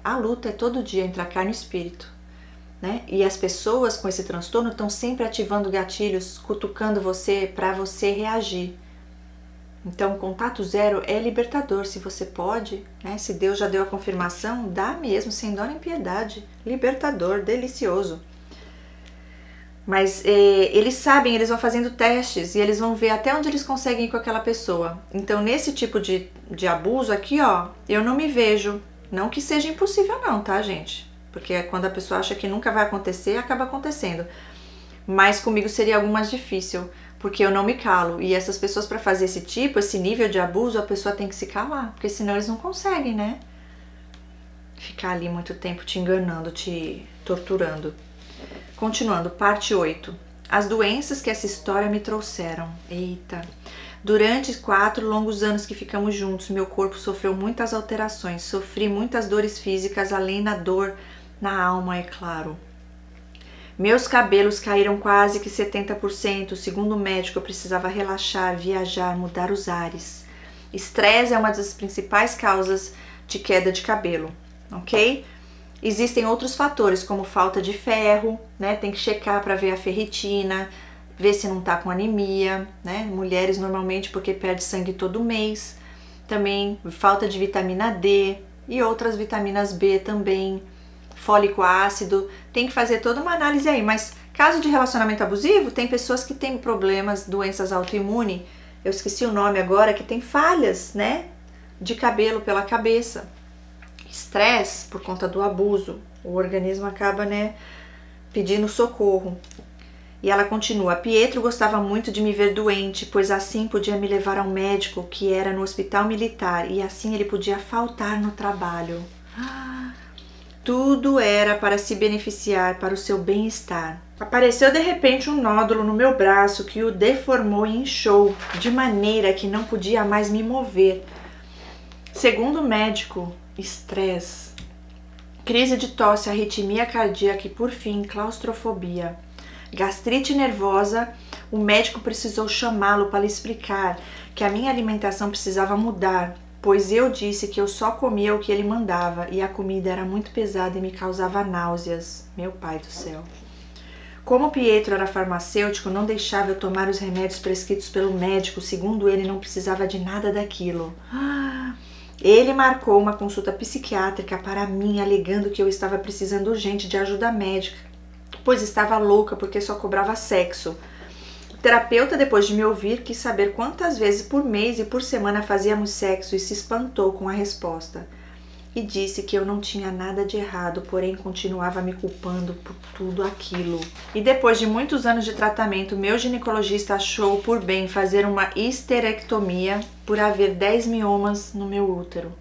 A luta é todo dia entre a carne e o espírito. Né? E as pessoas com esse transtorno estão sempre ativando gatilhos, cutucando você para você reagir. Então, contato zero é libertador, se você pode, né? Se Deus já deu a confirmação, dá mesmo, sem dó nem piedade. Libertador, delicioso. Mas eles sabem, eles vão fazendo testes e eles vão ver até onde eles conseguem ir com aquela pessoa. Então, nesse tipo de abuso aqui, ó, eu não me vejo. Não que seja impossível não, tá, gente? Porque quando a pessoa acha que nunca vai acontecer, acaba acontecendo. Mas comigo seria algo mais difícil, porque eu não me calo. E essas pessoas, para fazer esse nível de abuso, a pessoa tem que se calar, porque senão eles não conseguem, né? Ficar ali muito tempo te enganando, te torturando. Continuando, parte 8. As doenças que essa história me trouxeram. Eita! Durante 4 longos anos que ficamos juntos, meu corpo sofreu muitas alterações. Sofri muitas dores físicas, além da dor na alma, é claro. Meus cabelos caíram quase que 70%. Segundo o médico, eu precisava relaxar, viajar, mudar os ares. Estresse é uma das principais causas de queda de cabelo, ok? Existem outros fatores, como falta de ferro, né? Tem que checar para ver a ferritina, ver se não tá com anemia, né? Mulheres normalmente porque perde sangue todo mês. Também falta de vitamina D e outras vitaminas B também. Fólico ácido, tem que fazer toda uma análise aí, mas caso de relacionamento abusivo, tem pessoas que têm problemas, doenças autoimunes, eu esqueci o nome agora, que tem falhas, né, de cabelo pela cabeça, estresse por conta do abuso, o organismo acaba, né, pedindo socorro. E ela continua, Pietro gostava muito de me ver doente, pois assim podia me levar ao médico, que era no hospital militar, e assim ele podia faltar no trabalho. Tudo era para se beneficiar, para o seu bem-estar. Apareceu de repente um nódulo no meu braço que o deformou e inchou, de maneira que não podia mais me mover. Segundo o médico, estresse, crise de tosse, arritmia cardíaca e, por fim, claustrofobia. Gastrite nervosa, o médico precisou chamá-lo para lhe explicar que a minha alimentação precisava mudar, pois eu disse que eu só comia o que ele mandava e a comida era muito pesada e me causava náuseas. Meu pai do céu. Como Pietro era farmacêutico, não deixava eu tomar os remédios prescritos pelo médico, segundo ele não precisava de nada daquilo. Ele marcou uma consulta psiquiátrica para mim, alegando que eu estava precisando urgente de ajuda médica, pois estava louca porque só cobrava sexo. O terapeuta, depois de me ouvir, quis saber quantas vezes por mês e por semana fazíamos sexo e se espantou com a resposta. E disse que eu não tinha nada de errado, porém continuava me culpando por tudo aquilo. E depois de muitos anos de tratamento, meu ginecologista achou por bem fazer uma histerectomia por haver 10 miomas no meu útero.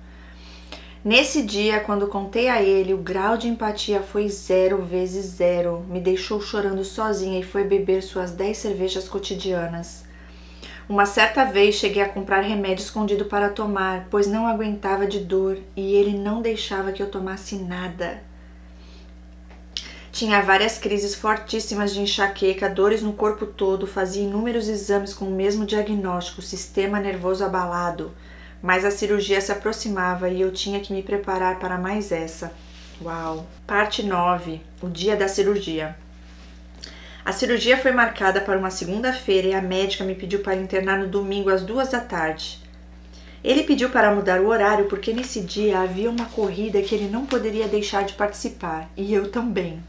Nesse dia, quando contei a ele, o grau de empatia foi 0 vezes 0. Me deixou chorando sozinha e foi beber suas 10 cervejas cotidianas. Uma certa vez cheguei a comprar remédio escondido para tomar, pois não aguentava de dor e ele não deixava que eu tomasse nada. Tinha várias crises fortíssimas de enxaqueca, dores no corpo todo, fazia inúmeros exames com o mesmo diagnóstico, sistema nervoso abalado. Mas a cirurgia se aproximava e eu tinha que me preparar para mais essa. Uau! Parte 9. O dia da cirurgia. A cirurgia foi marcada para uma segunda-feira e a médica me pediu para internar no domingo às 2 da tarde. Ele pediu para mudar o horário porque nesse dia havia uma corrida que ele não poderia deixar de participar, e eu também.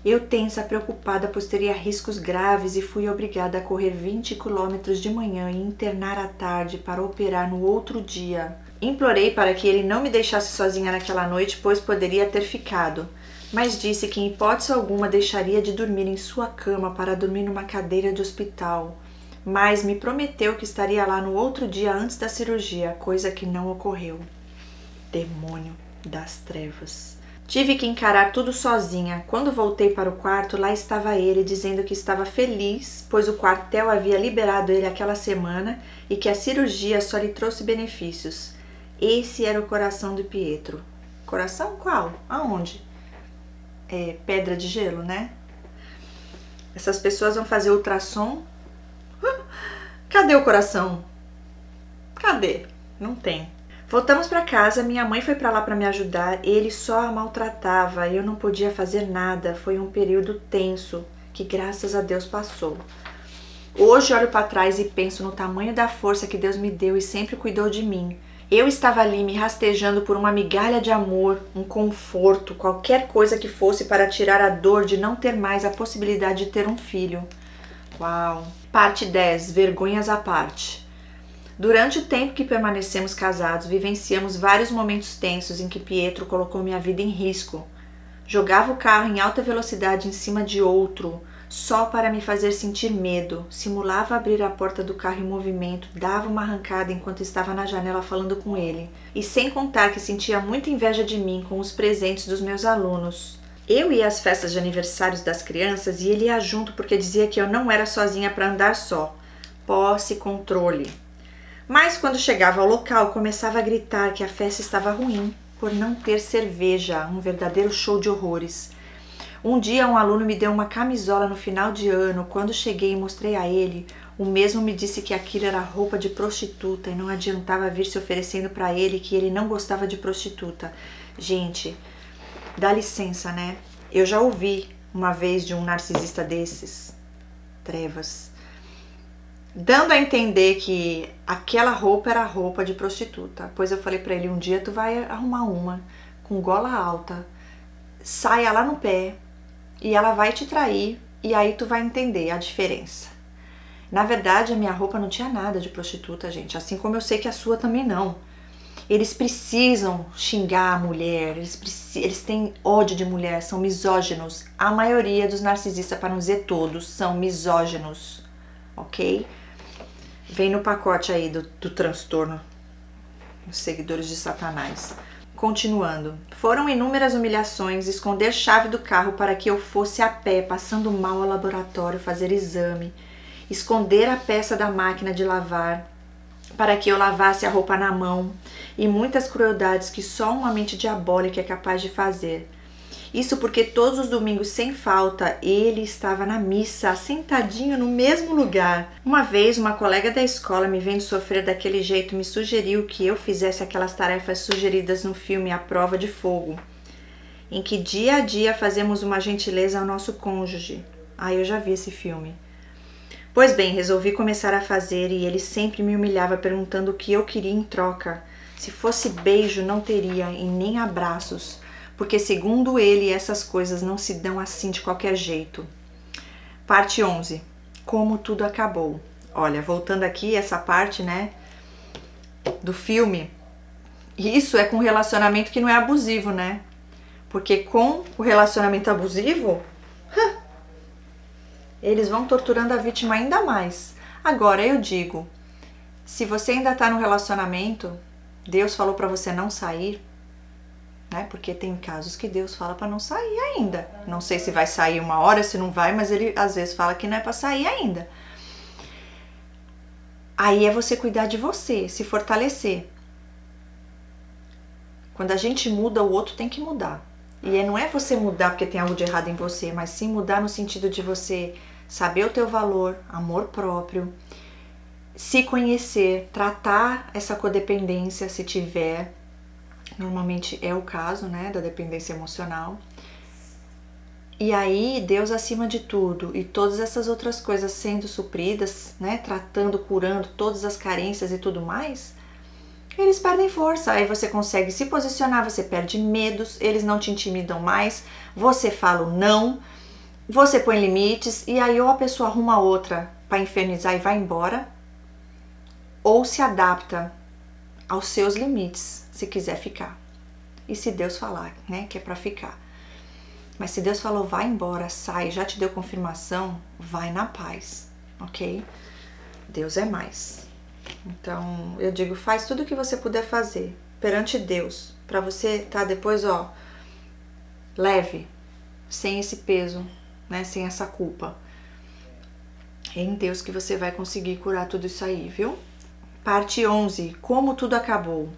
Eu tensa, preocupada, pois teria riscos graves e fui obrigada a correr 20 quilômetros de manhã e internar à tarde para operar no outro dia. Implorei para que ele não me deixasse sozinha naquela noite, pois poderia ter ficado. Mas disse que em hipótese alguma deixaria de dormir em sua cama para dormir numa cadeira de hospital. Mas me prometeu que estaria lá no outro dia antes da cirurgia, coisa que não ocorreu. Demônio das trevas. Tive que encarar tudo sozinha. Quando voltei para o quarto, lá estava ele, dizendo que estava feliz, pois o quartel havia liberado ele aquela semana e que a cirurgia só lhe trouxe benefícios. Esse era o coração de Pietro. Coração qual? Aonde? Pedra de gelo, né? Essas pessoas vão fazer ultrassom. Cadê o coração? Cadê? Não tem. Voltamos para casa, minha mãe foi para lá para me ajudar, ele só a maltratava e eu não podia fazer nada. Foi um período tenso, que graças a Deus passou. Hoje olho para trás e penso no tamanho da força que Deus me deu e sempre cuidou de mim. Eu estava ali me rastejando por uma migalha de amor, um conforto, qualquer coisa que fosse para tirar a dor de não ter mais a possibilidade de ter um filho. Uau! Parte 10. Vergonhas à parte. Durante o tempo que permanecemos casados, vivenciamos vários momentos tensos em que Pietro colocou minha vida em risco. Jogava o carro em alta velocidade em cima de outro, só para me fazer sentir medo. Simulava abrir a porta do carro em movimento, dava uma arrancada enquanto estava na janela falando com ele. E sem contar que sentia muita inveja de mim com os presentes dos meus alunos. Eu ia às festas de aniversários das crianças e ele ia junto porque dizia que eu não era sozinha para andar só. Posse e controle. Mas quando chegava ao local, começava a gritar que a festa estava ruim por não ter cerveja, um verdadeiro show de horrores. Um dia um aluno me deu uma camisola no final de ano. Quando cheguei e mostrei a ele, o mesmo me disse que aquilo era roupa de prostituta e não adiantava vir se oferecendo para ele que ele não gostava de prostituta. Gente, dá licença, né? Eu já ouvi uma vez de um narcisista desses, trevas, dando a entender que aquela roupa era roupa de prostituta. Pois eu falei para ele, um dia tu vai arrumar uma com gola alta, saia lá no pé, e ela vai te trair, e aí tu vai entender a diferença. Na verdade, a minha roupa não tinha nada de prostituta, gente. Assim como eu sei que a sua também não. Eles precisam xingar a mulher, eles têm ódio de mulher, são misóginos. A maioria dos narcisistas, para não dizer todos, são misóginos, ok? Vem no pacote aí do transtorno, os seguidores de Satanás. Continuando, foram inúmeras humilhações, esconder chave do carro para que eu fosse a pé, passando mal ao laboratório fazer exame, esconder a peça da máquina de lavar, para que eu lavasse a roupa na mão e muitas crueldades que só uma mente diabólica é capaz de fazer. Isso porque todos os domingos, sem falta, ele estava na missa, sentadinho no mesmo lugar. Uma vez, uma colega da escola, me vendo sofrer daquele jeito, me sugeriu que eu fizesse aquelas tarefas sugeridas no filme A Prova de Fogo, em que dia a dia fazemos uma gentileza ao nosso cônjuge. Eu já vi esse filme. Pois bem, resolvi começar a fazer e ele sempre me humilhava perguntando o que eu queria em troca. Se fosse beijo, não teria, e nem abraços, porque segundo ele, essas coisas não se dão assim de qualquer jeito. Parte 11. Como tudo acabou. Olha, voltando aqui, essa parte, né, do filme, isso é com um relacionamento que não é abusivo, né? Porque com o relacionamento abusivo, eles vão torturando a vítima ainda mais. Agora, eu digo, se você ainda tá no relacionamento, Deus falou pra você não sair, né? Porque tem casos que Deus fala para não sair ainda. Não sei se vai sair uma hora, se não vai, mas ele às vezes fala que não é para sair ainda. Aí é você cuidar de você, se fortalecer. Quando a gente muda, o outro tem que mudar. E não é você mudar porque tem algo de errado em você, mas sim mudar no sentido de você saber o teu valor, amor próprio, se conhecer, tratar essa codependência se tiver. Normalmente é o caso, né, da dependência emocional. E aí, Deus acima de tudo e todas essas outras coisas sendo supridas, né, tratando, curando todas as carências e tudo mais, eles perdem força. Aí você consegue se posicionar, você perde medos, eles não te intimidam mais, você fala o não, você põe limites e aí ou a pessoa arruma outra para infernizar e vai embora, ou se adapta aos seus limites, se quiser ficar. E se Deus falar, né, que é para ficar. Mas se Deus falou, vai embora, sai, já te deu confirmação, vai na paz, ok? Deus é mais. Então, eu digo, faz tudo o que você puder fazer perante Deus, para você estar depois, leve, sem esse peso, né, sem essa culpa. É em Deus que você vai conseguir curar tudo isso aí, viu? Parte 11. Como tudo acabou.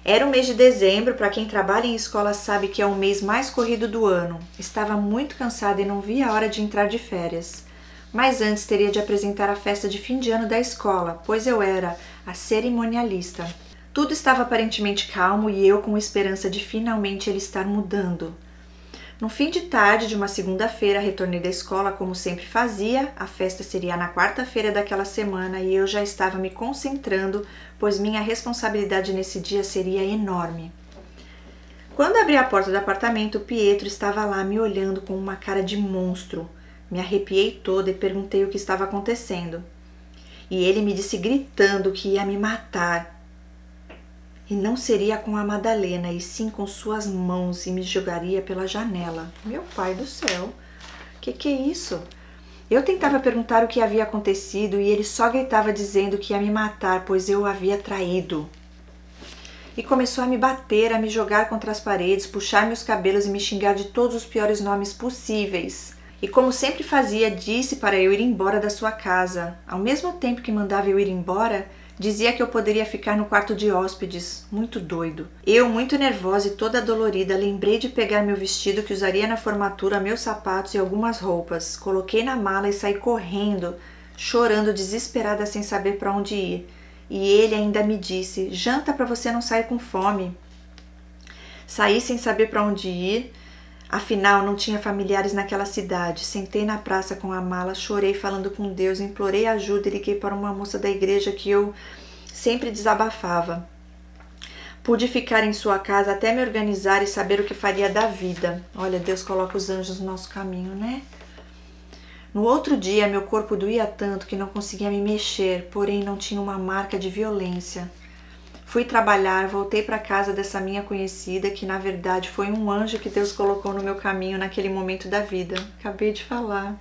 Era o mês de dezembro, para quem trabalha em escola sabe que é o mês mais corrido do ano. Estava muito cansada e não via a hora de entrar de férias. Mas antes teria de apresentar a festa de fim de ano da escola, pois eu era a cerimonialista. Tudo estava aparentemente calmo e eu com esperança de finalmente ele estar mudando. No fim de tarde de uma segunda-feira, retornei da escola como sempre fazia. A festa seria na quarta-feira daquela semana e eu já estava me concentrando, pois minha responsabilidade nesse dia seria enorme. Quando abri a porta do apartamento, Pietro estava lá me olhando com uma cara de monstro. Me arrepiei toda e perguntei o que estava acontecendo. E ele me disse gritando que ia me matar. E não seria com a Madalena, e sim com suas mãos, e me jogaria pela janela. Meu pai do céu, que é isso? Eu tentava perguntar o que havia acontecido e ele só gritava dizendo que ia me matar, pois eu o havia traído. E começou a me bater, a me jogar contra as paredes, puxar meus cabelos e me xingar de todos os piores nomes possíveis. E como sempre fazia, disse para eu ir embora da sua casa. Ao mesmo tempo que mandava eu ir embora, dizia que eu poderia ficar no quarto de hóspedes, muito doido. Eu, muito nervosa e toda dolorida, lembrei de pegar meu vestido que usaria na formatura, meus sapatos e algumas roupas. Coloquei na mala e saí correndo, chorando desesperada sem saber para onde ir. E ele ainda me disse, janta para você não sair com fome. Saí sem saber para onde ir. Afinal, não tinha familiares naquela cidade. Sentei na praça com a mala, chorei falando com Deus, implorei ajuda e liguei para uma moça da igreja que eu sempre desabafava. Pude ficar em sua casa até me organizar e saber o que faria da vida. Olha, Deus coloca os anjos no nosso caminho, né? No outro dia, meu corpo doía tanto que não conseguia me mexer, porém não tinha uma marca de violência. Fui trabalhar, voltei para casa dessa minha conhecida, que na verdade foi um anjo que Deus colocou no meu caminho naquele momento da vida. Acabei de falar.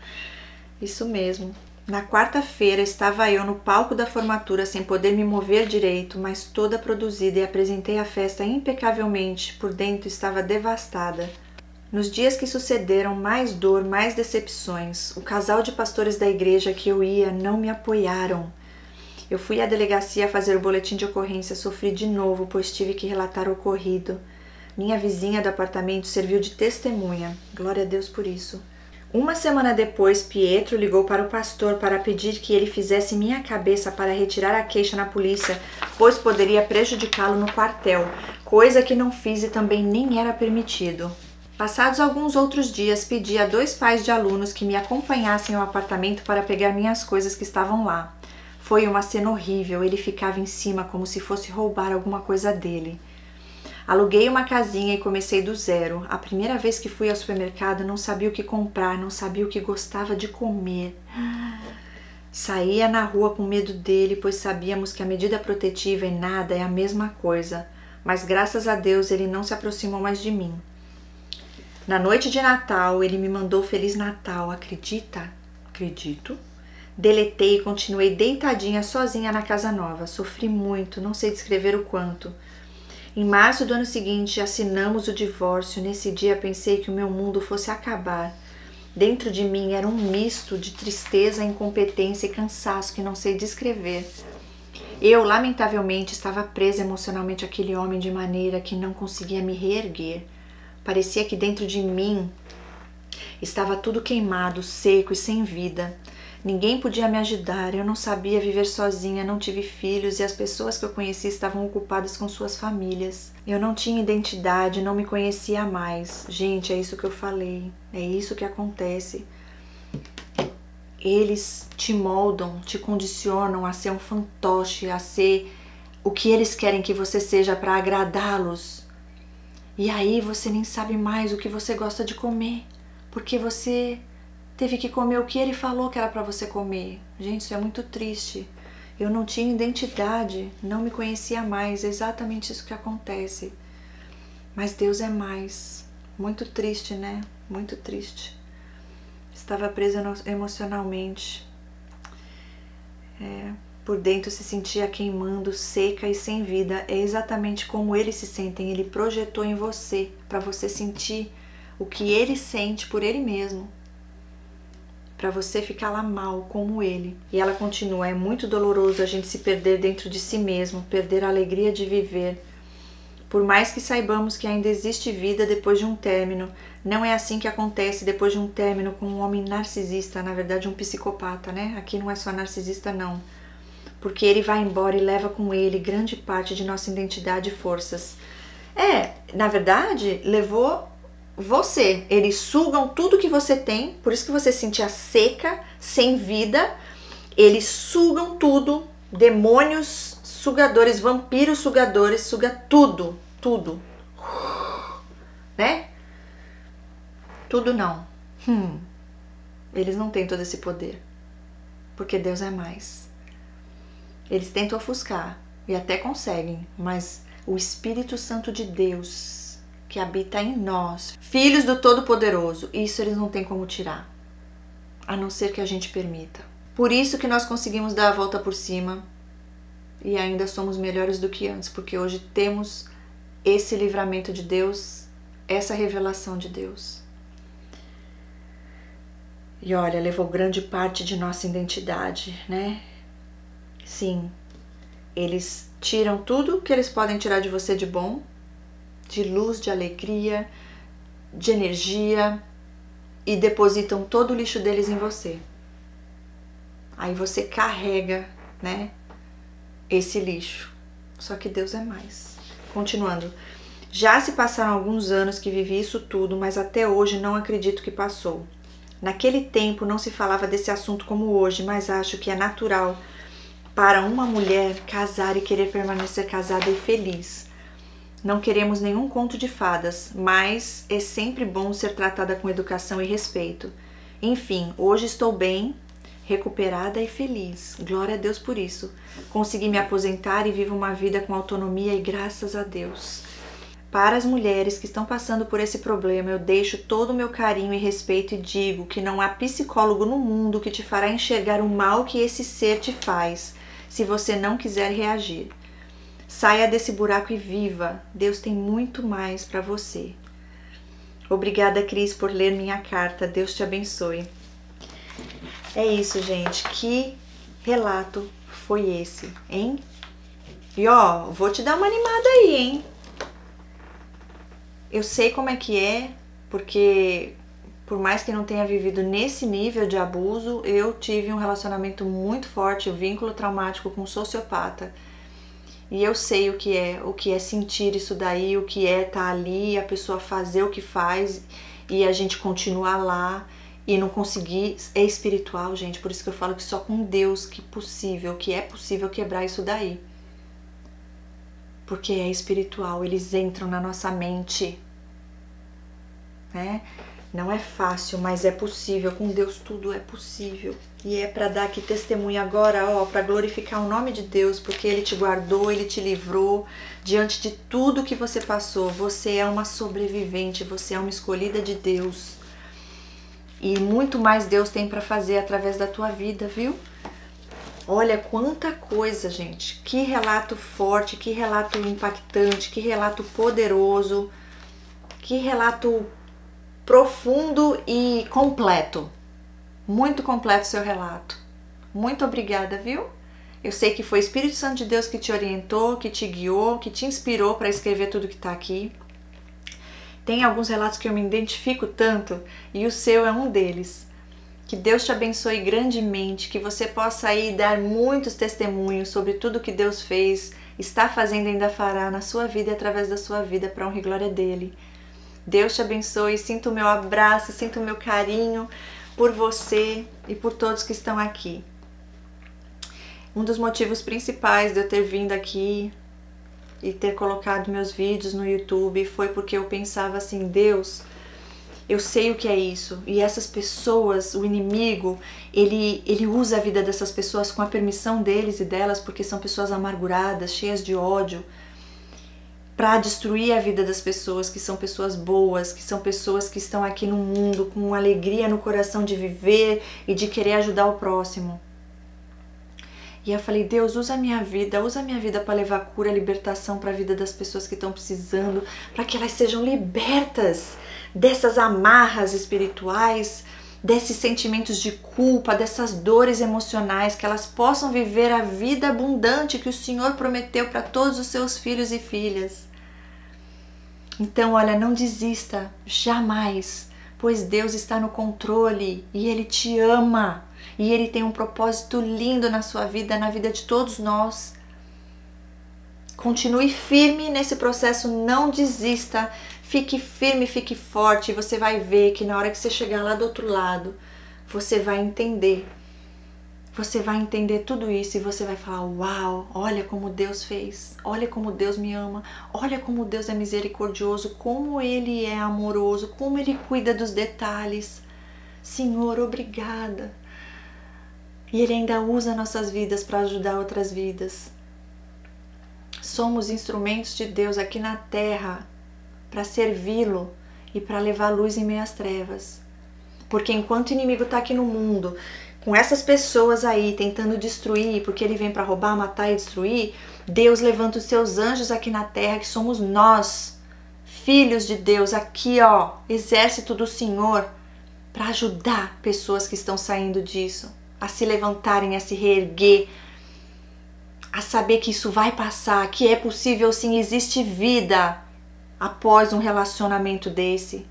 Isso mesmo. Na quarta-feira estava eu no palco da formatura sem poder me mover direito, mas toda produzida e apresentei a festa impecavelmente. Por dentro estava devastada. Nos dias que sucederam, mais dor, mais decepções. O casal de pastores da igreja que eu ia não me apoiaram. Eu fui à delegacia fazer o boletim de ocorrência, sofri de novo, pois tive que relatar o ocorrido. Minha vizinha do apartamento serviu de testemunha. Glória a Deus por isso. Uma semana depois, Pietro ligou para o pastor para pedir que ele fizesse minha cabeça para retirar a queixa na polícia, pois poderia prejudicá-lo no quartel, coisa que não fiz e também nem era permitido. Passados alguns outros dias, pedi a 2 pais de alunos que me acompanhassem ao apartamento para pegar minhas coisas que estavam lá. Foi uma cena horrível, ele ficava em cima como se fosse roubar alguma coisa dele. Aluguei uma casinha e comecei do zero. A primeira vez que fui ao supermercado, não sabia o que comprar, não sabia o que gostava de comer. Saía na rua com medo dele, pois sabíamos que a medida protetiva e nada é a mesma coisa. Mas graças a Deus ele não se aproximou mais de mim. Na noite de Natal, ele me mandou Feliz Natal. Acredita? Acredito. Deletei e continuei deitadinha sozinha na casa nova. Sofri muito, não sei descrever o quanto. Em março do ano seguinte, assinamos o divórcio. Nesse dia, pensei que o meu mundo fosse acabar. Dentro de mim era um misto de tristeza, incompetência e cansaço que não sei descrever. Eu, lamentavelmente, estava presa emocionalmente àquele homem de maneira que não conseguia me reerguer. Parecia que dentro de mim estava tudo queimado, seco e sem vida. Ninguém podia me ajudar, eu não sabia viver sozinha, não tive filhos e as pessoas que eu conheci estavam ocupadas com suas famílias. Eu não tinha identidade, não me conhecia mais. Gente, é isso que eu falei, é isso que acontece. Eles te moldam, te condicionam a ser um fantoche, a ser o que eles querem que você seja para agradá-los. E aí você nem sabe mais o que você gosta de comer, porque você teve que comer o que ele falou que era para você comer. Gente, isso é muito triste. Eu não tinha identidade, não me conhecia mais, é exatamente isso que acontece. Mas Deus é mais. Muito triste, né? Muito triste. Estava presa emocionalmente. Por dentro se sentia queimando, seca e sem vida. É exatamente como eles se sentem. Ele projetou em você, para você sentir o que ele sente por ele mesmo. Para você ficar lá mal, como ele. E ela continua, é muito doloroso a gente se perder dentro de si mesmo, perder a alegria de viver. Por mais que saibamos que ainda existe vida depois de um término, não é assim que acontece depois de um término com um homem narcisista, na verdade um psicopata, né? Aqui não é só narcisista não, porque ele vai embora e leva com ele grande parte de nossa identidade e forças. Na verdade, levou você, eles sugam tudo que você tem, por isso que você se sentia seca, sem vida, eles sugam tudo, demônios sugadores, vampiros sugadores, suga tudo, tudo, né? Tudo não. Eles não têm todo esse poder, porque Deus é mais. Eles tentam ofuscar e até conseguem, mas o Espírito Santo de Deus que habita em nós, filhos do Todo-Poderoso, isso eles não têm como tirar, a não ser que a gente permita. Por isso que nós conseguimos dar a volta por cima e ainda somos melhores do que antes, porque hoje temos esse livramento de Deus, essa revelação de Deus. E olha, levou grande parte de nossa identidade, né? Sim, eles tiram tudo que eles podem tirar de você de bom, de luz, de alegria, de energia e depositam todo o lixo deles em você. Aí você carrega, né, esse lixo. Só que Deus é mais. Continuando. Já se passaram alguns anos que vivi isso tudo, mas até hoje não acredito que passou. Naquele tempo não se falava desse assunto como hoje, mas acho que é natural para uma mulher casar e querer permanecer casada e feliz. Não queremos nenhum conto de fadas, mas é sempre bom ser tratada com educação e respeito. Enfim, hoje estou bem, recuperada e feliz. Glória a Deus por isso. Consegui me aposentar e vivo uma vida com autonomia e graças a Deus. Para as mulheres que estão passando por esse problema, eu deixo todo o meu carinho e respeito e digo que não há psicólogo no mundo que te fará enxergar o mal que esse ser te faz, se você não quiser reagir. Saia desse buraco e viva. Deus tem muito mais para você. Obrigada, Cris, por ler minha carta. Deus te abençoe. É isso, gente. Que relato foi esse, hein? E ó, vou te dar uma animada aí, hein? Eu sei como é que é, porque por mais que não tenha vivido nesse nível de abuso, eu tive um relacionamento muito forte, um vínculo traumático com um sociopata. E eu sei o que é sentir isso daí, o que é estar ali, a pessoa fazer o que faz e a gente continuar lá e não conseguir. É espiritual, gente, por isso que eu falo que só com Deus que é possível quebrar isso daí. Porque é espiritual, eles entram na nossa mente, né? Não é fácil, mas é possível. Com Deus tudo é possível. E é para dar aqui testemunho agora, ó, para glorificar o nome de Deus, porque Ele te guardou, Ele te livrou diante de tudo que você passou. Você é uma sobrevivente, você é uma escolhida de Deus. E muito mais Deus tem para fazer através da tua vida, viu? Olha quanta coisa, gente. Que relato forte, que relato impactante, que relato poderoso, que relato profundo e completo. Muito completo o seu relato. Muito obrigada, viu? Eu sei que foi o Espírito Santo de Deus que te orientou, que te guiou, que te inspirou para escrever tudo que está aqui. Tem alguns relatos que eu me identifico tanto e o seu é um deles. Que Deus te abençoe grandemente, que você possa aí dar muitos testemunhos sobre tudo que Deus fez, está fazendo e ainda fará na sua vida e através da sua vida para honra e glória dele. Deus te abençoe, sinto o meu abraço, sinto o meu carinho por você e por todos que estão aqui. Um dos motivos principais de eu ter vindo aqui e ter colocado meus vídeos no YouTube foi porque eu pensava assim, Deus, eu sei o que é isso. E essas pessoas, o inimigo, ele usa a vida dessas pessoas com a permissão deles e delas, porque são pessoas amarguradas, cheias de ódio, para destruir a vida das pessoas que são pessoas boas, que são pessoas que estão aqui no mundo com alegria no coração de viver e de querer ajudar o próximo. E eu falei, Deus, usa a minha vida para levar cura, libertação para a vida das pessoas que estão precisando, para que elas sejam libertas dessas amarras espirituais, desses sentimentos de culpa, dessas dores emocionais, que elas possam viver a vida abundante que o Senhor prometeu para todos os seus filhos e filhas. Então, olha, não desista, jamais, pois Deus está no controle e Ele te ama. E Ele tem um propósito lindo na sua vida, na vida de todos nós. Continue firme nesse processo, não desista. Fique firme, fique forte. Você vai ver que na hora que você chegar lá do outro lado, você vai entender. Você vai entender tudo isso e você vai falar, uau, olha como Deus fez. Olha como Deus me ama. Olha como Deus é misericordioso, como Ele é amoroso, como Ele cuida dos detalhes. Senhor, obrigada. E Ele ainda usa nossas vidas para ajudar outras vidas. Somos instrumentos de Deus aqui na terra para servi-lo e para levar luz em meio às trevas. Porque enquanto o inimigo está aqui no mundo, com essas pessoas aí tentando destruir, porque ele vem para roubar, matar e destruir, Deus levanta os seus anjos aqui na terra, que somos nós, filhos de Deus, aqui ó, exército do Senhor, para ajudar pessoas que estão saindo disso, a se levantarem, a se reerguer, a saber que isso vai passar, que é possível sim, existe vida após um relacionamento desse.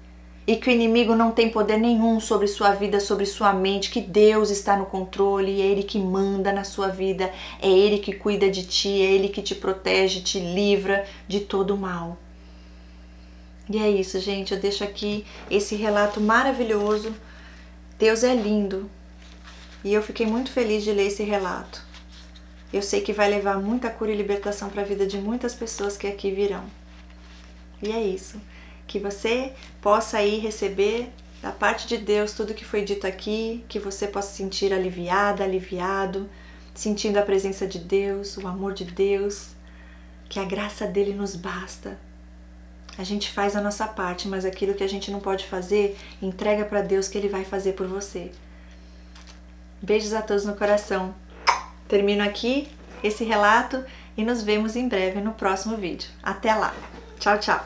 E que o inimigo não tem poder nenhum sobre sua vida, sobre sua mente, que Deus está no controle, é Ele que manda na sua vida, é Ele que cuida de ti, é Ele que te protege, te livra de todo o mal. E é isso, gente, eu deixo aqui esse relato maravilhoso. Deus é lindo e eu fiquei muito feliz de ler esse relato. Eu sei que vai levar muita cura e libertação para a vida de muitas pessoas que aqui virão. E é isso. Que você possa aí receber da parte de Deus tudo que foi dito aqui, que você possa se sentir aliviada, aliviado, sentindo a presença de Deus, o amor de Deus, que a graça dele nos basta. A gente faz a nossa parte, mas aquilo que a gente não pode fazer, entrega para Deus que Ele vai fazer por você. Beijos a todos no coração. Termino aqui esse relato e nos vemos em breve no próximo vídeo. Até lá. Tchau, tchau.